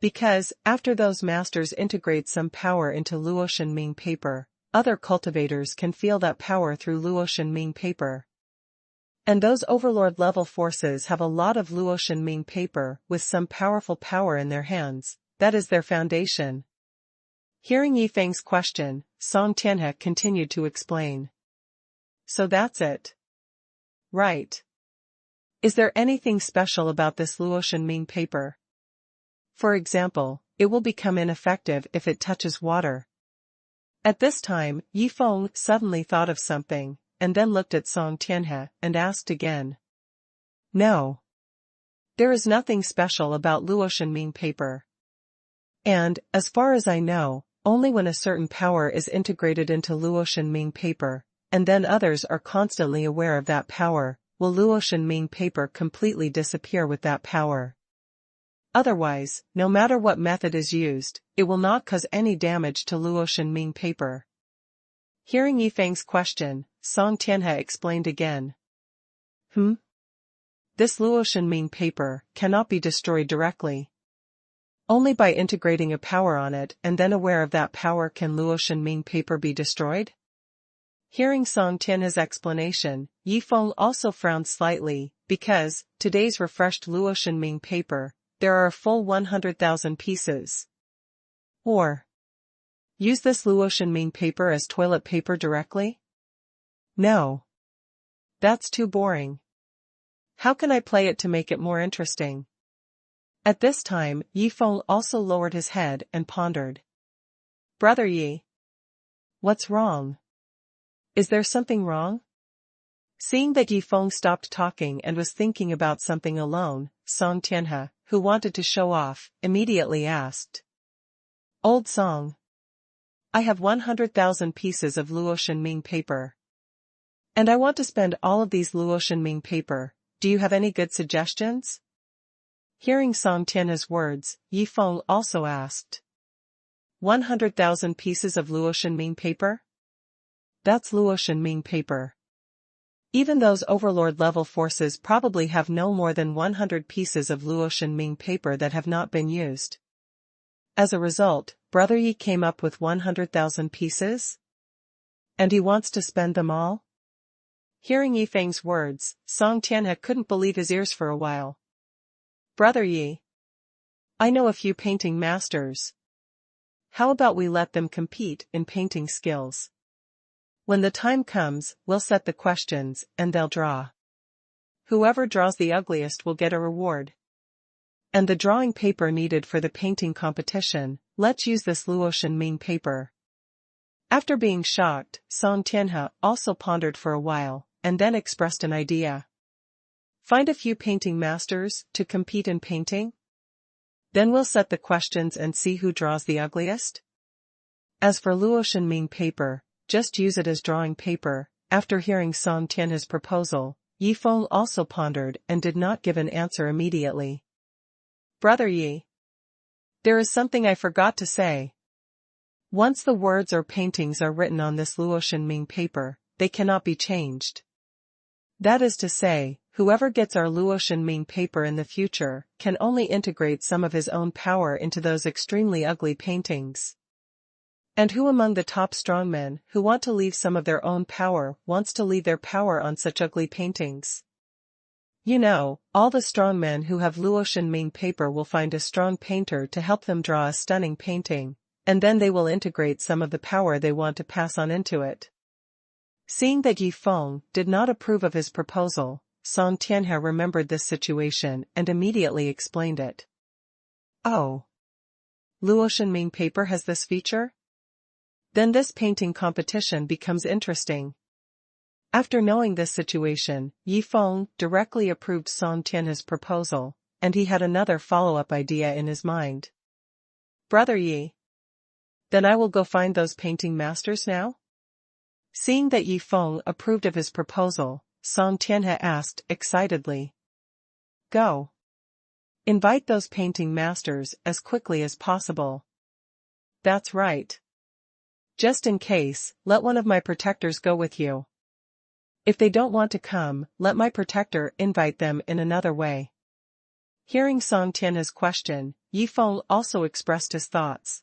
Because, after those masters integrate some power into Luotian Ming paper, other cultivators can feel that power through Luotian Ming paper. And those overlord-level forces have a lot of Luotian Ming paper with some powerful power in their hands, that is their foundation. Hearing Yi Feng's question, Song Tianhe continued to explain. So that's it. Right. Is there anything special about this Luotian Ming paper? For example, it will become ineffective if it touches water. At this time, Yi Feng suddenly thought of something, and then looked at Song Tianhe and asked again. No. There is nothing special about Luotian Ming paper. And, as far as I know, only when a certain power is integrated into Luotian Ming paper, and then others are constantly aware of that power, will Luotian Ming paper completely disappear with that power. Otherwise, no matter what method is used, it will not cause any damage to Luotian Ming paper. Hearing Yi Feng's question, Song Tianhe explained again. This Luotian Ming paper cannot be destroyed directly. Only by integrating a power on it and then aware of that power can Luotian Ming paper be destroyed? Hearing Song Tianhe's explanation, Yi Feng also frowned slightly, because, today's refreshed Luotian Ming paper, there are a full 100,000 pieces. Or, use this Luotian Ming paper as toilet paper directly? No. That's too boring. How can I play it to make it more interesting? At this time, Yi Feng also lowered his head and pondered. Brother Yi. What's wrong? Is there something wrong? Seeing that Yi Feng stopped talking and was thinking about something alone, Song Tianhe, who wanted to show off, immediately asked. Old Song. I have 100,000 pieces of Luotian Ming paper. And I want to spend all of these Luotian Ming paper, do you have any good suggestions? Hearing Song Tianhe's words, Yi Feng also asked. 100,000 pieces of Luotian Ming paper? That's Luotian Ming paper. Even those overlord-level forces probably have no more than 100 pieces of Luotian Ming paper that have not been used. As a result, Brother Yi came up with 100,000 pieces? And he wants to spend them all? Hearing Yi Feng's words, Song Tianhe couldn't believe his ears for a while. Brother Yi. I know a few painting masters. How about we let them compete in painting skills? When the time comes, we'll set the questions, and they'll draw. Whoever draws the ugliest will get a reward. And the drawing paper needed for the painting competition, let's use this Luotian Ming paper. After being shocked, Song Tianhe also pondered for a while, and then expressed an idea. Find a few painting masters to compete in painting? Then we'll set the questions and see who draws the ugliest. As for Luotian Ming paper, just use it as drawing paper. After hearing Song Tianhe's proposal, Yi Feng also pondered and did not give an answer immediately. Brother Yi. There is something I forgot to say. Once the words or paintings are written on this Luotian Ming paper, they cannot be changed. That is to say, whoever gets our Luotian Ming paper in the future can only integrate some of his own power into those extremely ugly paintings. And who among the top strongmen who want to leave some of their own power wants to leave their power on such ugly paintings? You know, all the strongmen who have Luotian Ming paper will find a strong painter to help them draw a stunning painting, and then they will integrate some of the power they want to pass on into it. Seeing that Yi Feng did not approve of his proposal, Song Tianhe remembered this situation and immediately explained it. Oh. Luotian Ming paper has this feature? Then this painting competition becomes interesting. After knowing this situation, Yi Feng directly approved Song Tianhe's proposal, and he had another follow-up idea in his mind. Brother Yi. Then I will go find those painting masters now? Seeing that Yi Feng approved of his proposal, Song Tianhe asked excitedly. Go. Invite those painting masters as quickly as possible. That's right. Just in case, let one of my protectors go with you. If they don't want to come, let my protector invite them in another way. Hearing Song Tianhe's question, Yi Feng also expressed his thoughts.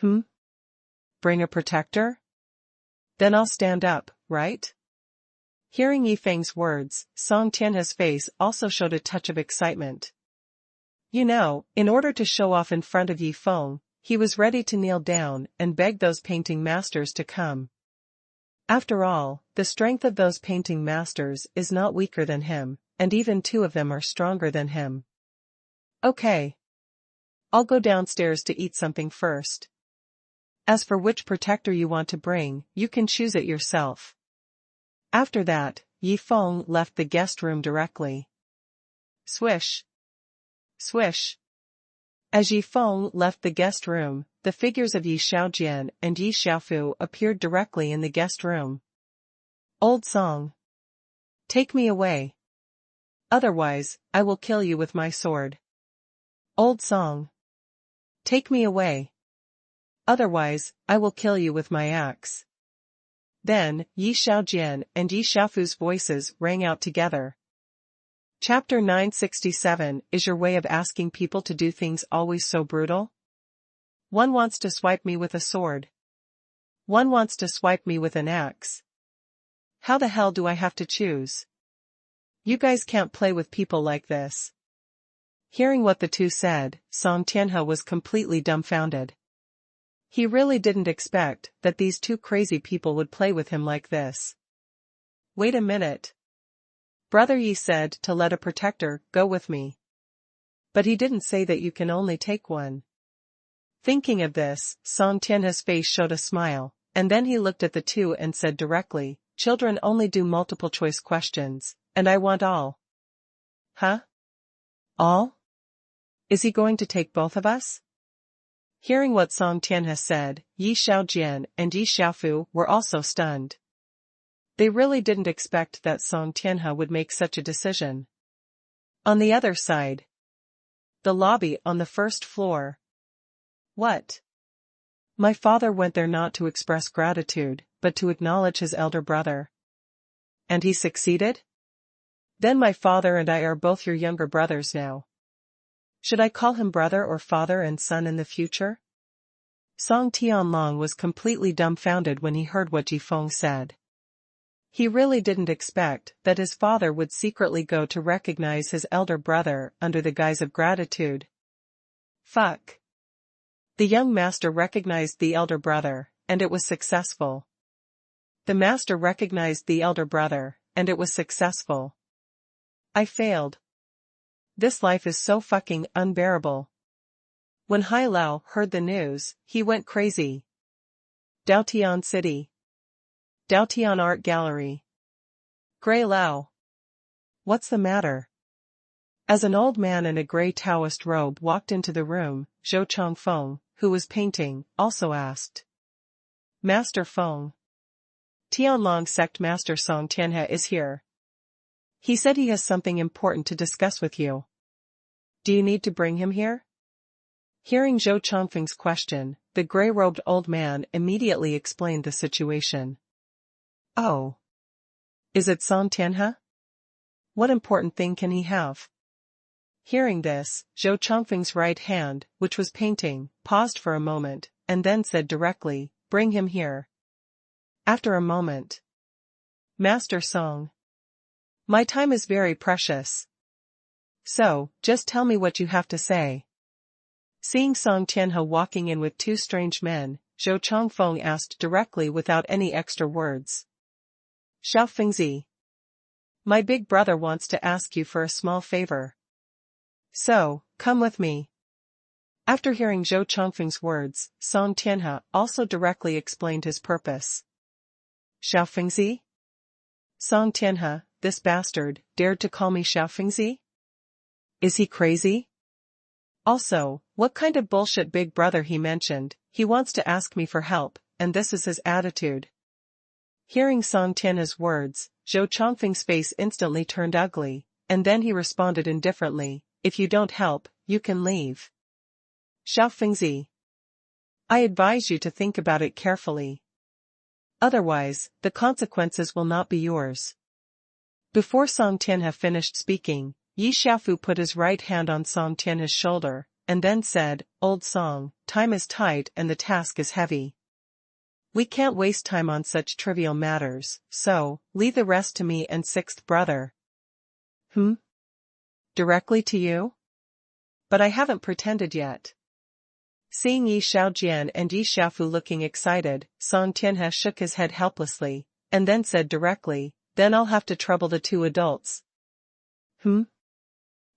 Bring a protector? Then I'll stand up, right? Hearing Yi Feng's words, Song Tianhe's face also showed a touch of excitement. You know, in order to show off in front of Yi Feng, he was ready to kneel down and beg those painting masters to come. After all, the strength of those painting masters is not weaker than him, and even two of them are stronger than him. Okay. I'll go downstairs to eat something first. As for which protector you want to bring, you can choose it yourself. After that, Yi Feng left the guest room directly. Swish. Swish. As Yi Feng left the guest room, the figures of Yi Xiaojian and Yi Xiaofu appeared directly in the guest room. Old Song. Take me away. Otherwise, I will kill you with my sword. Old Song. Take me away. Otherwise, I will kill you with my axe. Then, Yi Xiaojian and Yi Xiaofu's voices rang out together. Chapter 967. Is your way of asking people to do things always so brutal? One wants to swipe me with a sword. One wants to swipe me with an axe. How the hell do I have to choose? You guys can't play with people like this. Hearing what the two said, Song Tianhe was completely dumbfounded. He really didn't expect that these two crazy people would play with him like this. Wait a minute. Brother Yi said to let a protector go with me. But he didn't say that you can only take one. Thinking of this, Song Tianhe's face showed a smile, and then he looked at the two and said directly, children only do multiple choice questions, and I want all. Huh? All? Is he going to take both of us? Hearing what Song Tianhe said, Yi Xiaojian and Yi Xiaofu were also stunned. They really didn't expect that Song Tianhe would make such a decision. On the other side. The lobby on the first floor. What? My father went there not to express gratitude, but to acknowledge his elder brother. And he succeeded? Then my father and I are both your younger brothers now. Should I call him brother or father and son in the future? Song Tianlong was completely dumbfounded when he heard what Yi Feng said. He really didn't expect that his father would secretly go to recognize his elder brother under the guise of gratitude. Fuck. The young master recognized the elder brother, and it was successful. The master recognized the elder brother, and it was successful. I failed. This life is so fucking unbearable. When Hai Lao heard the news, he went crazy. Daotian City. Daotian Art Gallery. Gray Lao. What's the matter? As an old man in a gray Taoist robe walked into the room, Zhou Chongfeng, who was painting, also asked. Master Feng. Tianlong sect Master Song Tianhe is here. He said he has something important to discuss with you. Do you need to bring him here? Hearing Zhou Chongfeng's question, the gray-robed old man immediately explained the situation. Oh. Is it Song Tianhe? What important thing can he have? Hearing this, Zhou Chongfeng's right hand, which was painting, paused for a moment, and then said directly, bring him here. After a moment. Master Song. My time is very precious. So, just tell me what you have to say. Seeing Song Tianhe walking in with two strange men, Zhou Chongfeng asked directly without any extra words. Xiao Fengzi. My big brother wants to ask you for a small favor. So, come with me. After hearing Zhou Chongfeng's words, Song Tianhe also directly explained his purpose. Xiao Fengzi? Song Tianhe, this bastard, dared to call me Xiao Fengzi? Is he crazy? Also, what kind of bullshit big brother he mentioned? He wants to ask me for help, and this is his attitude. Hearing Song Tianhe's words, Zhou Chongfeng's face instantly turned ugly, and then he responded indifferently, if you don't help, you can leave. Xiao Fengzi. I advise you to think about it carefully. Otherwise, the consequences will not be yours. Before Song Tianhe finished speaking, Yi Xiaofu put his right hand on Song Tianhe's shoulder, and then said, Old Song, time is tight and the task is heavy. We can't waste time on such trivial matters, so, leave the rest to me and sixth brother. Directly to you? But I haven't pretended yet. Seeing Yi Xiaojian and Yi Xiaofu looking excited, Song Tianhe shook his head helplessly, and then said directly, then I'll have to trouble the two adults.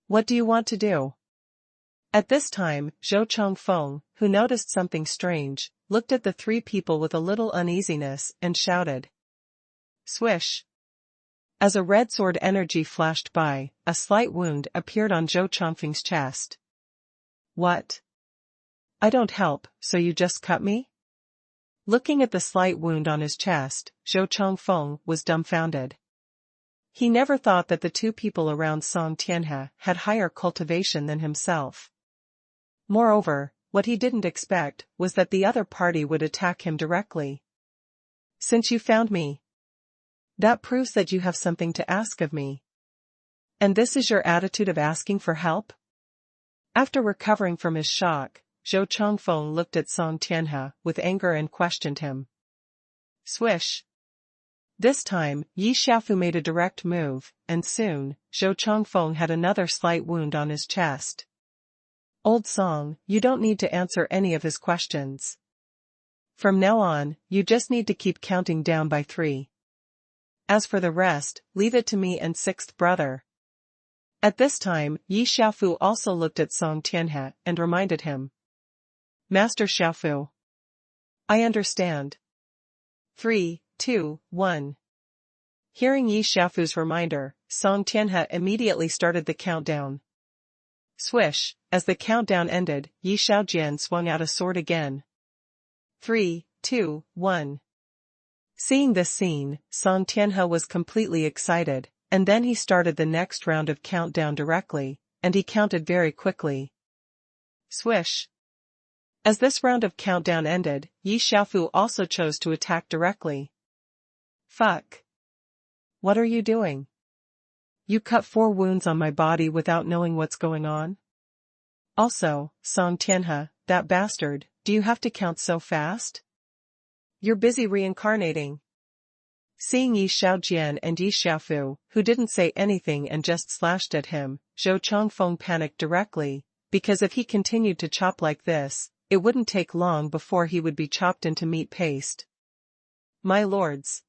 What do you want to do? At this time, Zhou Chongfeng, who noticed something strange, looked at the three people with a little uneasiness and shouted. Swish! As a red sword energy flashed by, a slight wound appeared on Zhou Chongfeng's chest. What? I don't help, so you just cut me? Looking at the slight wound on his chest, Zhou Chongfeng was dumbfounded. He never thought that the two people around Song Tianhe had higher cultivation than himself. Moreover, what he didn't expect was that the other party would attack him directly. Since you found me, that proves that you have something to ask of me. And this is your attitude of asking for help? After recovering from his shock, Zhou Chongfeng looked at Song Tianhe with anger and questioned him. Swish! This time, Yi Xiaofu made a direct move, and soon, Zhou Chongfeng had another slight wound on his chest. Old Song, you don't need to answer any of his questions. From now on, you just need to keep counting down by 3. As for the rest, leave it to me and sixth brother. At this time, Yi Xiaofu also looked at Song Tianhe and reminded him. Master Xiaofu. I understand. 3, 2, 1. Hearing Yi Xiaofu's reminder, Song Tianhe immediately started the countdown. Swish, as the countdown ended, Yi Xiaojian swung out a sword again. 3, 2, 1. Seeing this scene, Song Tianhe was completely excited, and then he started the next round of countdown directly, and he counted very quickly. Swish. As this round of countdown ended, Yi Xiaofu also chose to attack directly. Fuck. What are you doing? You cut 4 wounds on my body without knowing what's going on? Also, Song Tianhe, that bastard, do you have to count so fast? You're busy reincarnating. Seeing Yi Xiaojian and Yi Xiaofu, who didn't say anything and just slashed at him, Zhou Chongfeng panicked directly, because if he continued to chop like this, it wouldn't take long before he would be chopped into meat paste. My lords.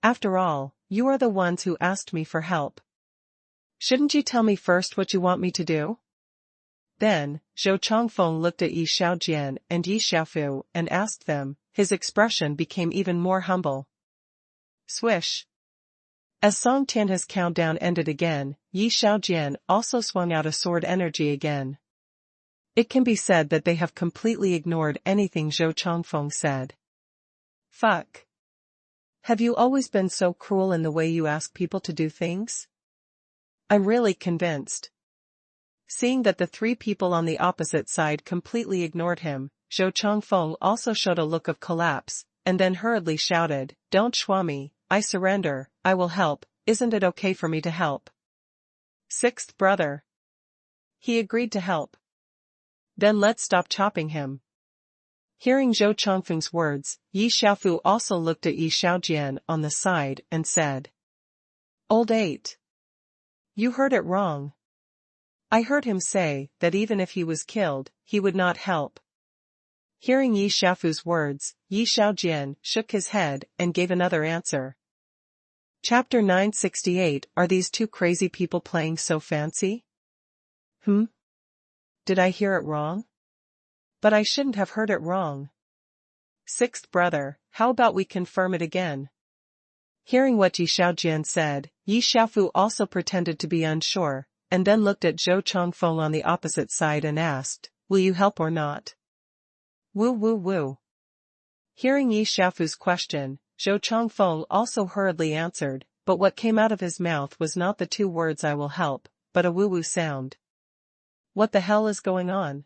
After all, you are the ones who asked me for help. Shouldn't you tell me first what you want me to do? Then, Zhou Chongfeng looked at Yi Xiaojian and Yi Xiaofu and asked them. His expression became even more humble. Swish. As Song Tianhe's countdown ended again, Yi Xiaojian also swung out a sword energy again. It can be said that they have completely ignored anything Zhou Chongfeng said. Fuck. Have you always been so cruel in the way you ask people to do things? I'm really convinced. Seeing that the 3 people on the opposite side completely ignored him, Zhou Chongfeng also showed a look of collapse, and then hurriedly shouted, Don't shua me, I surrender, I will help, isn't it okay for me to help? Sixth brother. He agreed to help. Then let's stop chopping him. Hearing Zhou Chongfeng's words, Yi Xiaofu also looked at Yi Xiaojian on the side and said. Old 8. You heard it wrong. I heard him say that even if he was killed, he would not help. Hearing Yi Xiaofu's words, Yi Xiaojian shook his head and gave another answer. Chapter 968. Are these two crazy people playing so fancy? Did I hear it wrong? But I shouldn't have heard it wrong. Sixth brother, how about we confirm it again? Hearing what Yi Xiaojian said, Yi Xiaofu also pretended to be unsure, and then looked at Zhou Chongfeng on the opposite side and asked, "Will you help or not?" "Woo woo woo." Hearing Yi Xiaofu's question, Zhou Chongfeng also hurriedly answered, but what came out of his mouth was not the two words "I will help," but a woo-woo sound. What the hell is going on?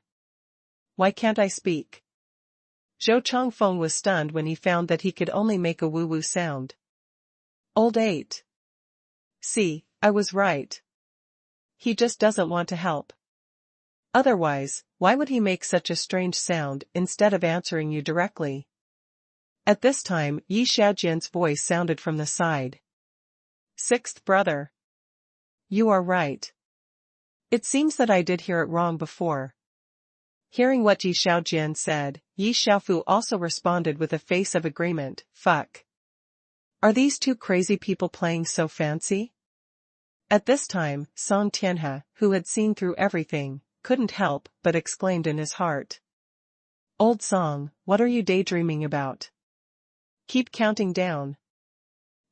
Why can't I speak? Zhou Chongfeng was stunned when he found that he could only make a woo-woo sound. Old 8. See, I was right. He just doesn't want to help. Otherwise, why would he make such a strange sound instead of answering you directly? At this time, Yi Xiaojian's voice sounded from the side. "Sixth brother. You are right. It seems that I did hear it wrong before." Hearing what Yi Xiaojian said, Yi Xiaofu also responded with a face of agreement, "Fuck. Are these two crazy people playing so fancy?" At this time, Song Tianhe, who had seen through everything, couldn't help but exclaimed in his heart. "Old Song, what are you daydreaming about? Keep counting down."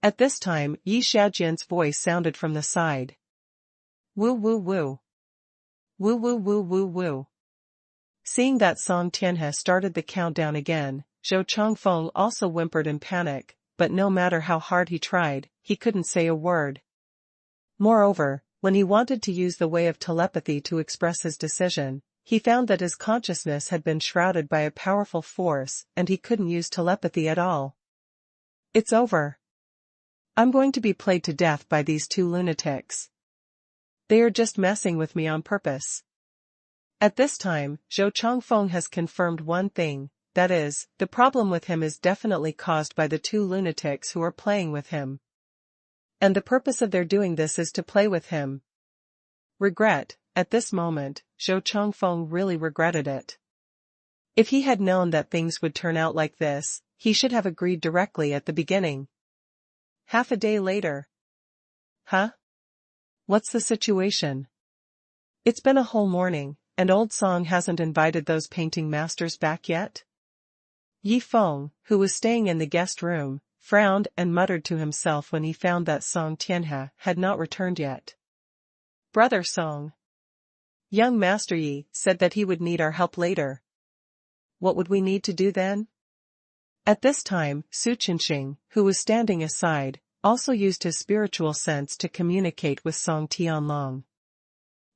At this time, Yi Xiaojian's voice sounded from the side. "Woo woo woo. Woo woo woo woo woo." Seeing that Song Tianhe started the countdown again, Zhou Chongfeng also whimpered in panic, but no matter how hard he tried, he couldn't say a word. Moreover, when he wanted to use the way of telepathy to express his decision, he found that his consciousness had been shrouded by a powerful force and he couldn't use telepathy at all. "It's over. I'm going to be played to death by these two lunatics. They are just messing with me on purpose." At this time, Zhou Chongfeng has confirmed one thing, that is, the problem with him is definitely caused by the two lunatics who are playing with him. And the purpose of their doing this is to play with him. Regret, at this moment, Zhou Chongfeng really regretted it. If he had known that things would turn out like this, he should have agreed directly at the beginning. Half a day later. Huh? What's the situation? It's been a whole morning, and Old Song hasn't invited those painting masters back yet? Yi Feng, who was staying in the guest room, frowned and muttered to himself when he found that Song Tianhe had not returned yet. "Brother Song. Young Master Yi said that he would need our help later. What would we need to do then?" At this time, Su Qinxing, who was standing aside, also used his spiritual sense to communicate with Song Tianlong.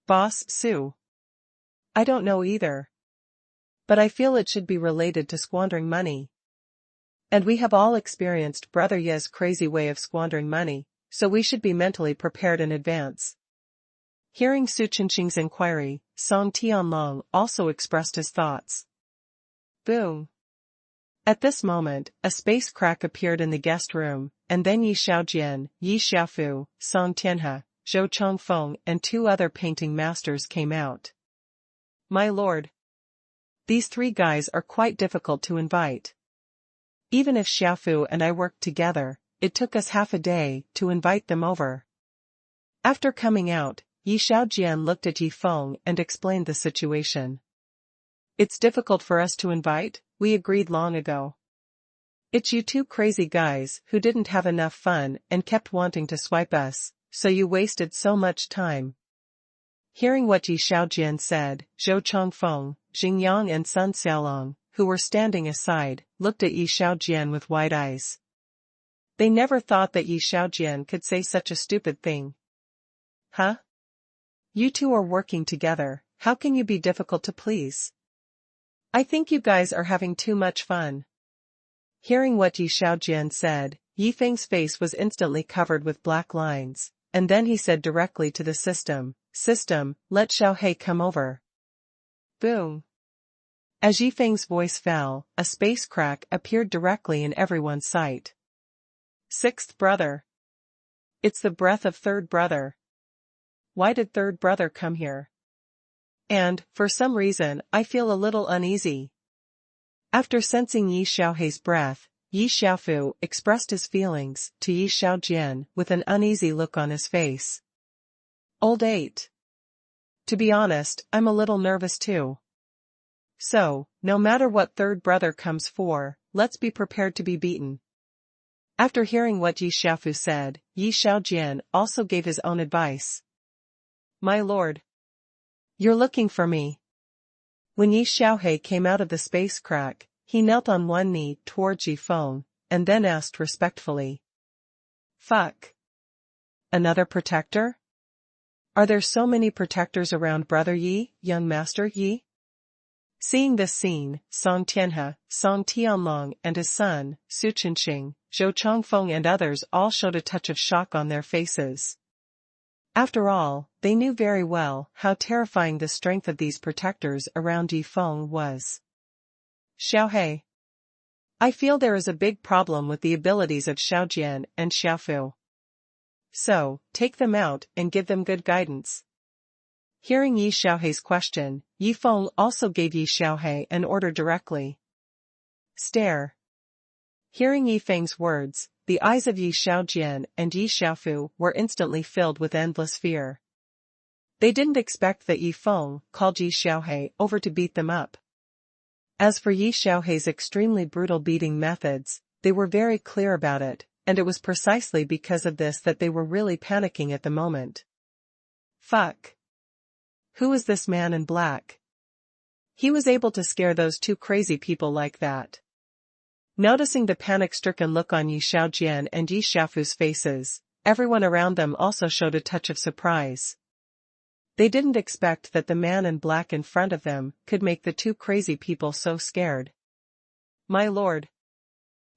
"Boss Su. I don't know either. But I feel it should be related to squandering money. And we have all experienced Brother Ye's crazy way of squandering money, so we should be mentally prepared in advance." Hearing Su Qinxing's inquiry, Song Tianlong also expressed his thoughts. Boom. At this moment, a space crack appeared in the guest room, and then Yi Xiaojian, Yi Xiaofu, Song Tianhe, Zhou Chongfeng and two other painting masters came out. "My lord. These three guys are quite difficult to invite. Even if Xiaofu and I worked together, it took us half a day to invite them over." After coming out, Yi Xiaojian looked at Yi Feng and explained the situation. "It's difficult for us to invite, we agreed long ago. It's you two crazy guys who didn't have enough fun and kept wanting to swipe us, so you wasted so much time." Hearing what Yi Xiaojian said, Zhou Chongfeng, Xingyang and Sun Xiaolong, who were standing aside, looked at Yi Xiaojian with wide eyes. They never thought that Yi Xiaojian could say such a stupid thing. Huh? You two are working together, how can you be difficult to please? I think you guys are having too much fun. Hearing what Yi Xiaojian said, Yi Feng's face was instantly covered with black lines, and then he said directly to the system, "System, let Xiao He come over." Boom. As Yi Feng's voice fell, a space crack appeared directly in everyone's sight. "Sixth brother. It's the breath of third brother. Why did third brother come here? And, for some reason, I feel a little uneasy." After sensing Yi Xiaohe's breath, Yi Xiaofu expressed his feelings to Yi Xiaojian with an uneasy look on his face. "Old 8. To be honest, I'm a little nervous too. So, no matter what third brother comes for, let's be prepared to be beaten." After hearing what Yi Xiaofu said, Yi Xiaojian also gave his own advice. My lord. You're looking for me. When Yi Xiaohe came out of the space crack, he knelt on one knee toward Ji Feng, and then asked respectfully. Fuck. Another protector? Are there so many protectors around Brother Yi, young Master Yi? Seeing this scene, Song Tianhe, Song Tianlong and his son, Su Chenxing, Zhou Chongfeng and others all showed a touch of shock on their faces. After all, they knew very well how terrifying the strength of these protectors around Yi Feng was. Xiaohe. I feel there is a big problem with the abilities of Xiaojian and Xiaofu. So, take them out and give them good guidance. Hearing Yi Xiaohe's question, Yi Feng also gave Yi Xiaohe an order directly. Stare. Hearing Yi Feng's words, the eyes of Yi Xiaojian and Yi Xiaofu were instantly filled with endless fear. They didn't expect that Yi Feng called Yi Xiaohe over to beat them up. As for Yi Xiaohe's extremely brutal beating methods, they were very clear about it, and it was precisely because of this that they were really panicking at the moment. Fuck. Who is this man in black? He was able to scare those two crazy people like that. Noticing the panic-stricken look on Yi Xiaojian and Yi Xiaofu's faces, everyone around them also showed a touch of surprise. They didn't expect that the man in black in front of them could make the two crazy people so scared. My lord.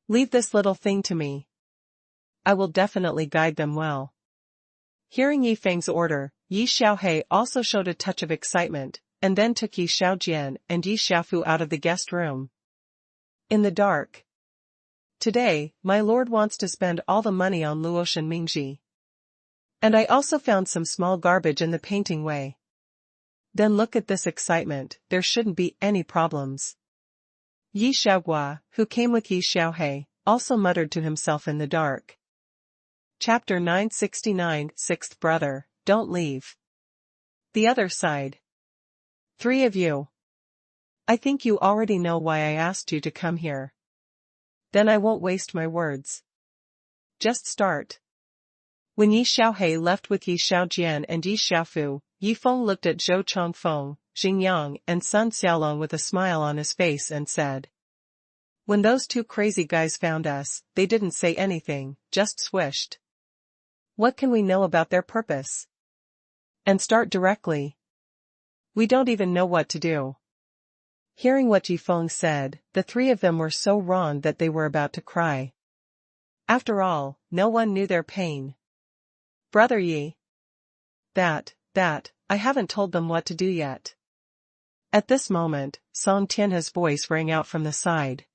Leave this little thing to me. I will definitely guide them well. Hearing Yi Feng's order, Yi Xiaohe also showed a touch of excitement, and then took Yi Xiaojian and Yi Xiaofu out of the guest room. In the dark. Today, my lord wants to spend all the money on Luosh and Mingji. And I also found some small garbage in the painting way. Then look at this excitement, there shouldn't be any problems. Yi Xiaogua, who came with Yi Xiaohe, also muttered to himself in the dark. Chapter 969 Sixth Brother, Don't Leave. The other side. 3 of you. I think you already know why I asked you to come here. Then I won't waste my words. Just start. When Yi Xiaohe left with Yi Xiaojian and Yi Xiaofu, Yi Feng looked at Zhou Chongfeng, Xingyang and Sun Xiaolong with a smile on his face and said. When those two crazy guys found us, they didn't say anything, just swished. What can we know about their purpose? And start directly. We don't even know what to do. Hearing what Yi Feng said, the 3 of them were so wrong that they were about to cry. After all, no one knew their pain. Brother Yi. That, I haven't told them what to do yet. At this moment, Song Tianhe's voice rang out from the side.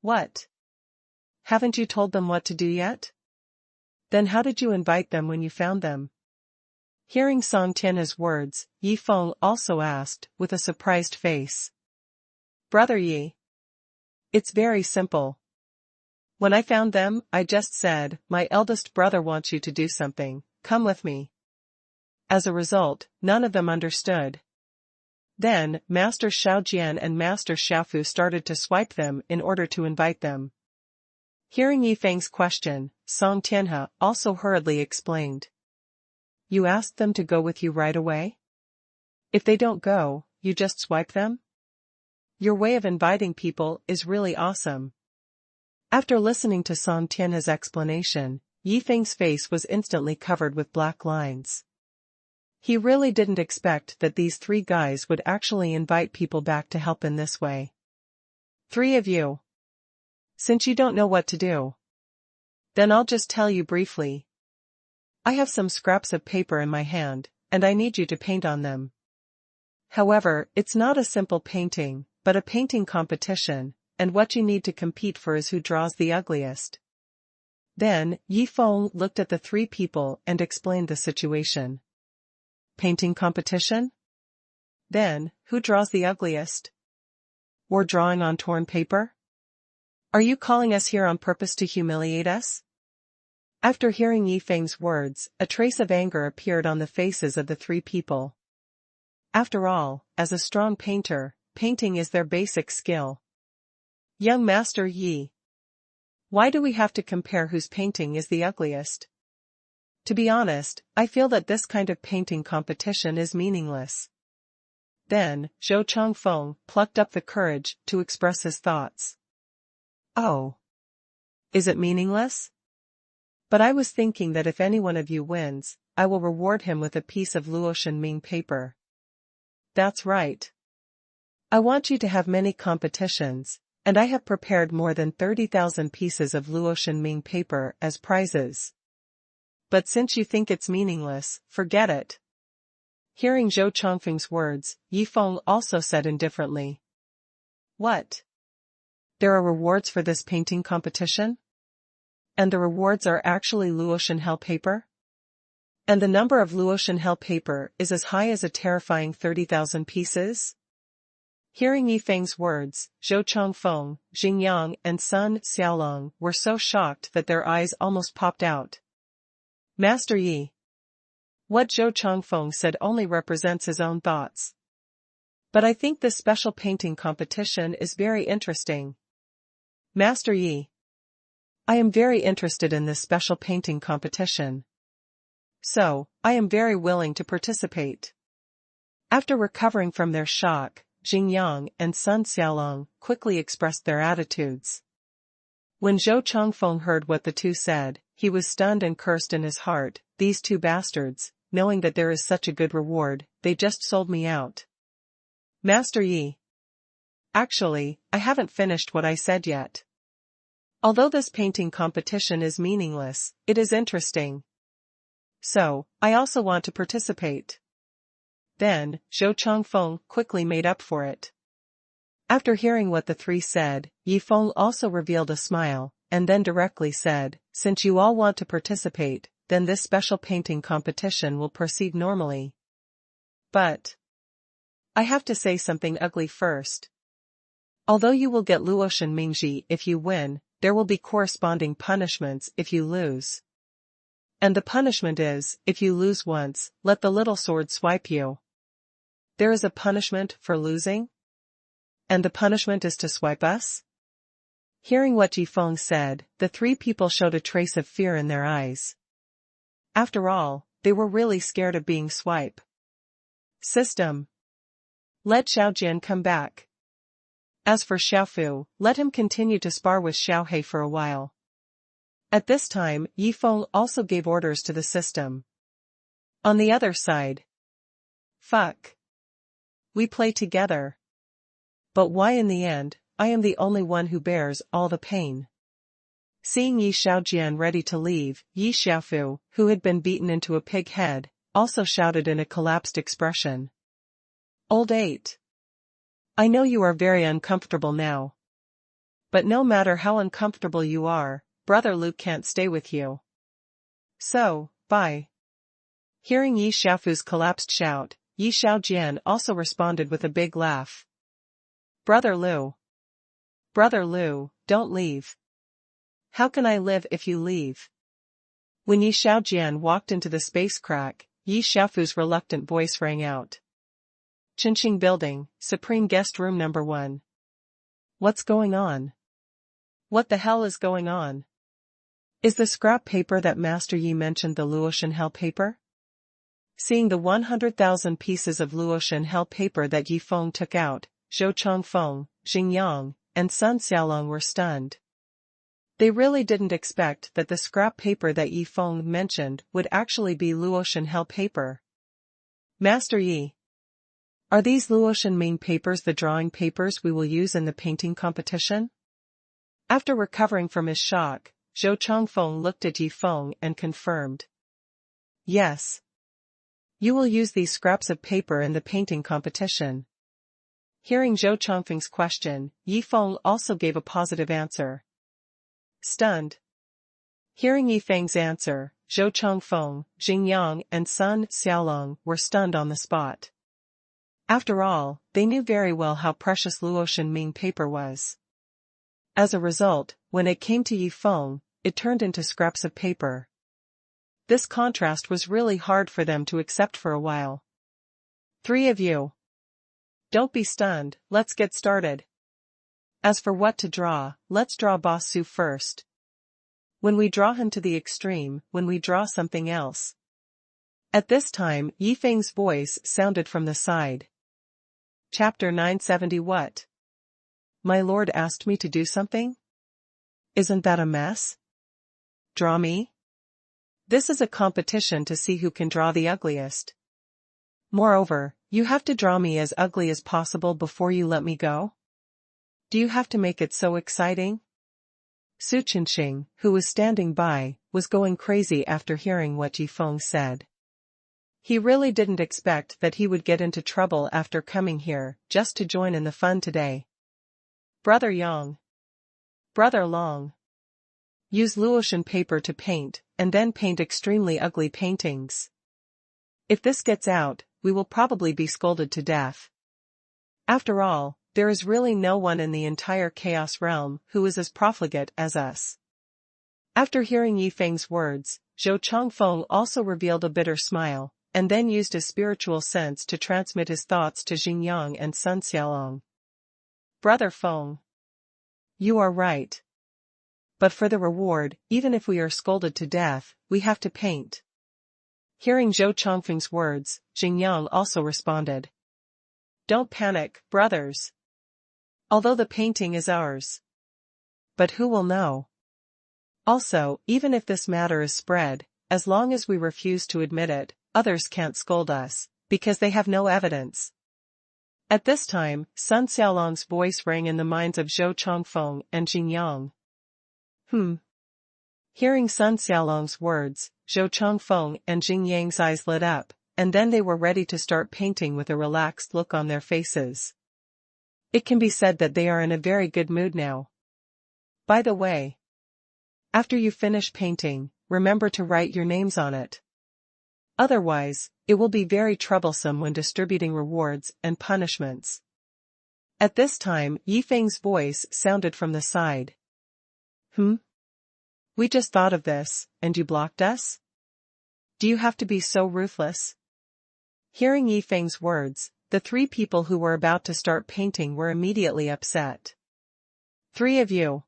What? Haven't you told them what to do yet? Then how did you invite them when you found them? Hearing Song Tianhe's words, Yi Feng also asked, with a surprised face. Brother Yi. It's very simple. When I found them, I just said, my eldest brother wants you to do something, come with me. As a result, none of them understood. Then, Master Xiaojian and Master Xiaofu started to swipe them in order to invite them. Hearing Yi Feng's question, Song Tianhe also hurriedly explained. You asked them to go with you right away? If they don't go, you just swipe them? Your way of inviting people is really awesome. After listening to Song Tianhe's explanation, Yi Feng's face was instantly covered with black lines. He really didn't expect that these 3 guys would actually invite people back to help in this way. 3 of you. Since you don't know what to do, then I'll just tell you briefly. I have some scraps of paper in my hand, and I need you to paint on them. However, it's not a simple painting, but a painting competition, and what you need to compete for is who draws the ugliest. Then, Yi Feng looked at the 3 people and explained the situation. Painting competition? Then, who draws the ugliest? Or drawing on torn paper? Are you calling us here on purpose to humiliate us? After hearing Yi Feng's words, a trace of anger appeared on the faces of the 3 people. After all, as a strong painter, painting is their basic skill. Young Master Yi. Why do we have to compare whose painting is the ugliest? To be honest, I feel that this kind of painting competition is meaningless. Then, Zhou Changfeng plucked up the courage to express his thoughts. Oh. Is it meaningless? But I was thinking that if any one of you wins, I will reward him with a piece of Luotian Ming paper. That's right. I want you to have many competitions, and I have prepared more than 30,000 pieces of Luotian Ming paper as prizes. But since you think it's meaningless, forget it. Hearing Zhou Changfeng's words, Yi Feng also said indifferently. What? There are rewards for this painting competition? And the rewards are actually Luotian hell paper? And the number of Luotian hell paper is as high as a terrifying 30,000 pieces? Hearing Yi Feng's words, Zhou Changfeng, Xingyang and Sun Xiaolong were so shocked that their eyes almost popped out. Master Yi. What Zhou Changfeng said only represents his own thoughts. But I think this special painting competition is very interesting. Master Yi. I am very interested in this special painting competition. So, I am very willing to participate. After recovering from their shock, Xingyang and Sun Xiaolong quickly expressed their attitudes. When Zhou Changfeng heard what the two said, he was stunned and cursed in his heart, these two bastards, knowing that there is such a good reward, they just sold me out. Master Yi. Actually, I haven't finished what I said yet. Although this painting competition is meaningless, it is interesting. So, I also want to participate. Then, Zhou Changfeng quickly made up for it. After hearing what the three said, Yi Feng also revealed a smile, and then directly said, since you all want to participate, then this special painting competition will proceed normally. But I have to say something ugly first. Although you will get Luotian Mingji if you win, there will be corresponding punishments if you lose. And the punishment is, if you lose once, let the little sword swipe you. There is a punishment for losing? And the punishment is to swipe us? Hearing what Yi Feng said, the three people showed a trace of fear in their eyes. After all, they were really scared of being swiped. System. Let Xiao Jian come back. As for Xiaofu, let him continue to spar with Xiao He for a while. At this time, Yi Feng also gave orders to the system. On the other side. Fuck. We play together. But why in the end, I am the only one who bears all the pain? Seeing Yi Xiaojian ready to leave, Yi Xiaofu, who had been beaten into a pig head, also shouted in a collapsed expression. Old 8. I know you are very uncomfortable now. But no matter how uncomfortable you are, Brother Luke can't stay with you. So, bye. Hearing Yi Xiaofu's collapsed shout, Yi Xiaojian also responded with a big laugh. Brother Lu. Brother Lu, don't leave. How can I live if you leave? When Yi Xiaojian walked into the space crack, Yi Xiaofu's reluctant voice rang out. Qinqing Building, Supreme Guest Room Number 1. What's going on? What the hell is going on? Is the scrap paper that Master Yi mentioned the Luotian hell paper? Seeing the 100,000 pieces of Luotian hell paper that Yi Feng took out, Zhou Changfeng, Xingyang, and Sun Xiaolong were stunned. They really didn't expect that the scrap paper that Yi Feng mentioned would actually be Luotian hell paper. Master Yi. Are these Luotian Ming papers the drawing papers we will use in the painting competition? After recovering from his shock, Zhou Changfeng looked at Yi Feng and confirmed. Yes. You will use these scraps of paper in the painting competition. Hearing Zhou Changfeng's question, Yi Feng also gave a positive answer. Stunned. Hearing Yi Feng's answer, Zhou Changfeng, Xingyang and Sun Xiaolong were stunned on the spot. After all, they knew very well how precious Luotian Ming paper was. As a result, when it came to Yi Feng, it turned into scraps of paper. This contrast was really hard for them to accept for a while. Three of you. Don't be stunned, let's get started. As for what to draw, let's draw Boss Su first. When we draw him to the extreme, when we draw something else. At this time, Yi Feng's voice sounded from the side. Chapter 970. What? My lord asked me to do something? Isn't that a mess? Draw me? This is a competition to see who can draw the ugliest. Moreover, you have to draw me as ugly as possible before you let me go? Do you have to make it so exciting? Su Qinxing, who was standing by, was going crazy after hearing what Yi Feng said. He really didn't expect that he would get into trouble after coming here just to join in the fun today. Brother Yang. Brother Long. Use Luotian paper to paint, and then paint extremely ugly paintings. If this gets out, we will probably be scolded to death. After all, there is really no one in the entire chaos realm who is as profligate as us. After hearing Yi Feng's words, Zhou Changfeng also revealed a bitter smile, and then used his spiritual sense to transmit his thoughts to Xingyang and Sun Xiaolong. Brother Feng. You are right. But for the reward, even if we are scolded to death, we have to paint. Hearing Zhou Changfeng's words, Xingyang also responded. Don't panic, brothers. Although the painting is ours. But who will know? Also, even if this matter is spread, as long as we refuse to admit it, others can't scold us, because they have no evidence. At this time, Sun Xiaolong's voice rang in the minds of Zhou Changfeng and Xingyang. Hearing Sun Xiaolong's words, Zhou Changfeng and Xingyang's eyes lit up, and then they were ready to start painting with a relaxed look on their faces. It can be said that they are in a very good mood now. By the way, after you finish painting, remember to write your names on it. Otherwise, it will be very troublesome when distributing rewards and punishments. At this time, Yi Feng's voice sounded from the side. We just thought of this, and you blocked us? Do you have to be so ruthless? Hearing Yi Feng's words, the three people who were about to start painting were immediately upset. Three of you.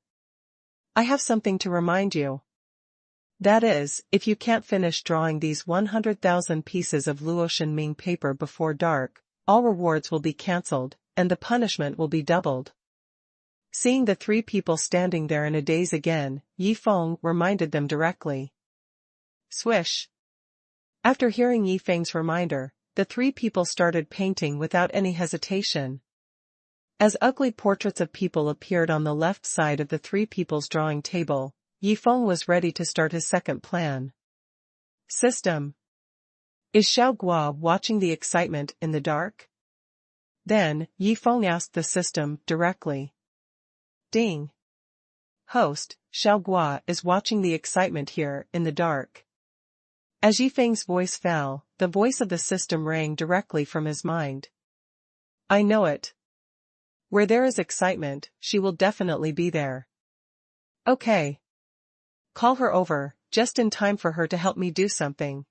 I have something to remind you. That is, if you can't finish drawing these 100,000 pieces of Luotian Ming paper before dark, all rewards will be cancelled, and the punishment will be doubled. Seeing the three people standing there in a daze again, Yi Feng reminded them directly. Swish. After hearing Yi Feng's reminder, the three people started painting without any hesitation. As ugly portraits of people appeared on the left side of the three people's drawing table, Yi Feng was ready to start his second plan. System. Is Xiao Guo watching the excitement in the dark? Then, Yi Feng asked the system directly. Ding. Host, Xiao Guo is watching the excitement here in the dark. As Yi Feng's voice fell, the voice of the system rang directly from his mind. I know it. Where there is excitement, she will definitely be there. Okay. Call her over, just in time for her to help me do something.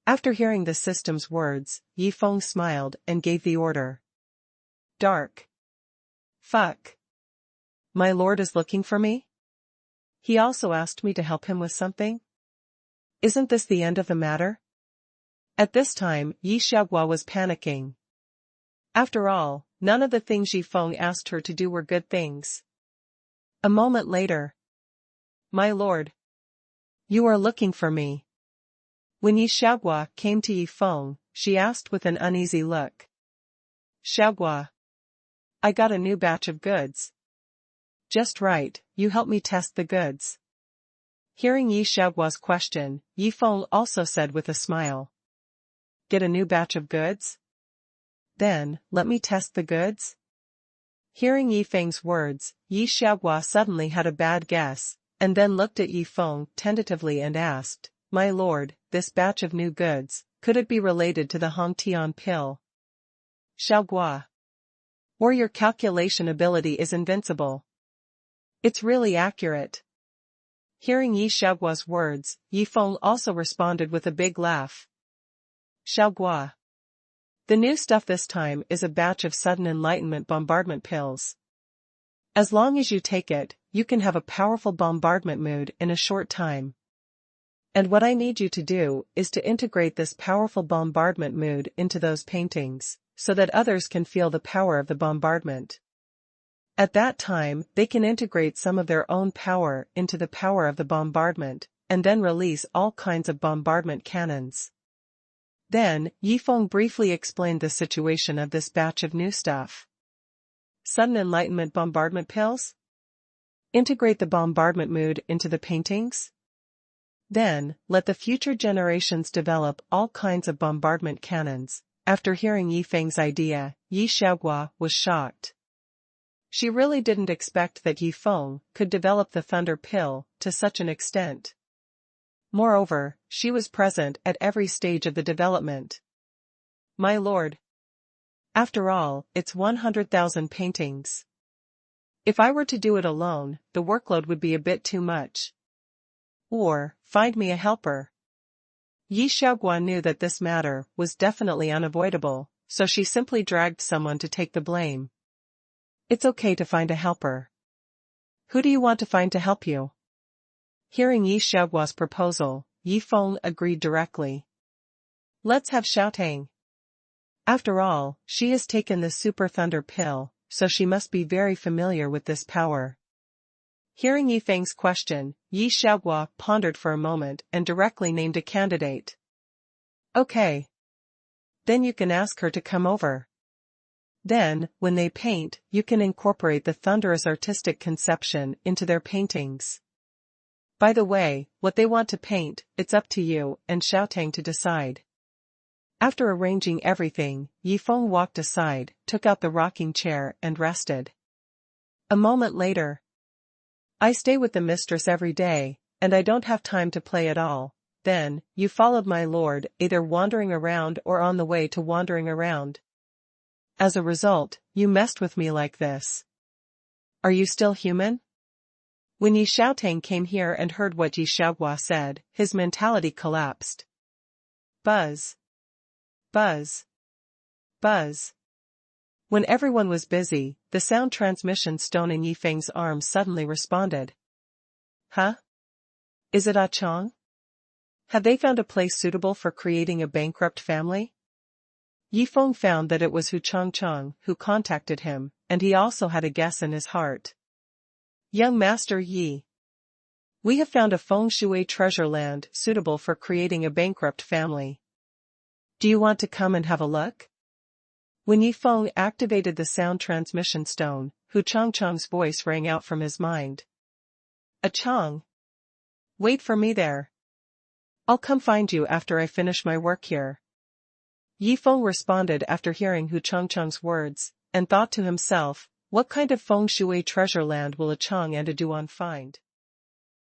After hearing the system's words, Yi Feng smiled and gave the order. Dark. Fuck. My lord is looking for me? He also asked me to help him with something? Isn't this the end of the matter? At this time, Yi Xiaoguo was panicking. After all, none of the things Yi Feng asked her to do were good things. A moment later. My lord. You are looking for me. When Yi Xiaoguo came to Yi Feng, she asked with an uneasy look. Xiaoguo. I got a new batch of goods. Just right, you help me test the goods. Hearing Yi Xiaoguo's question, Yi Feng also said with a smile. Get a new batch of goods? Then, let me test the goods? Hearing Yi Feng's words, Yi Xiaoguo suddenly had a bad guess, and then looked at Yi Feng tentatively and asked, My lord, this batch of new goods, could it be related to the Hongtian pill? Xiaoguo. Or your calculation ability is invincible. It's really accurate. Hearing Yi Xiaoguo's words, Yi Feng also responded with a big laugh. Xiaoguo. The new stuff this time is a batch of sudden enlightenment bombardment pills. As long as you take it, you can have a powerful bombardment mood in a short time. And what I need you to do is to integrate this powerful bombardment mood into those paintings, so that others can feel the power of the bombardment. At that time, they can integrate some of their own power into the power of the bombardment, and then release all kinds of bombardment cannons. Then, Yifeng briefly explained the situation of this batch of new stuff. Sudden enlightenment bombardment pills? Integrate the bombardment mood into the paintings? Then, let the future generations develop all kinds of bombardment cannons. After hearing Yifeng's idea, Yi Xiaoguo was shocked. She really didn't expect that Yifeng could develop the thunder pill to such an extent. Moreover, she was present at every stage of the development. My lord. After all, it's 100,000 paintings. If I were to do it alone, the workload would be a bit too much. Or, find me a helper. Yi Xiaoguo knew that this matter was definitely unavoidable, so she simply dragged someone to take the blame. It's okay to find a helper. Who do you want to find to help you? Hearing Yi Xiaoguo's proposal, Yifeng agreed directly. Let's have Xiaotang. After all, she has taken the super thunder pill, so she must be very familiar with this power. Hearing Yifeng's question, Yi Xiaoguo pondered for a moment and directly named a candidate. Okay. Then you can ask her to come over. Then, when they paint, you can incorporate the thunderous artistic conception into their paintings. By the way, what they want to paint, it's up to you and Xiaotang to decide. After arranging everything, Yifeng walked aside, took out the rocking chair and rested. A moment later. I stay with the mistress every day, and I don't have time to play at all. Then, you followed my lord, either wandering around or on the way to wandering around. As a result, you messed with me like this. Are you still human? When Yi Xiaotang came here and heard what Yi Xiaoguo said, his mentality collapsed. Buzz. Buzz. Buzz. When everyone was busy, the sound transmission stone in Yifeng's arm suddenly responded. Huh? Is it Ah Chong? Have they found a place suitable for creating a bankrupt family? Yifeng found that it was Hu Changcheng who contacted him, and he also had a guess in his heart. Young Master Yi. We have found a feng shui treasure land suitable for creating a bankrupt family. Do you want to come and have a look? When Yifeng activated the sound transmission stone, Hu Changcheng's voice rang out from his mind. A Chong. Wait for me there. I'll come find you after I finish my work here. Yifeng responded after hearing Hu Changcheng's words, and thought to himself, what kind of feng shui treasure land will a Chong and a Duan find?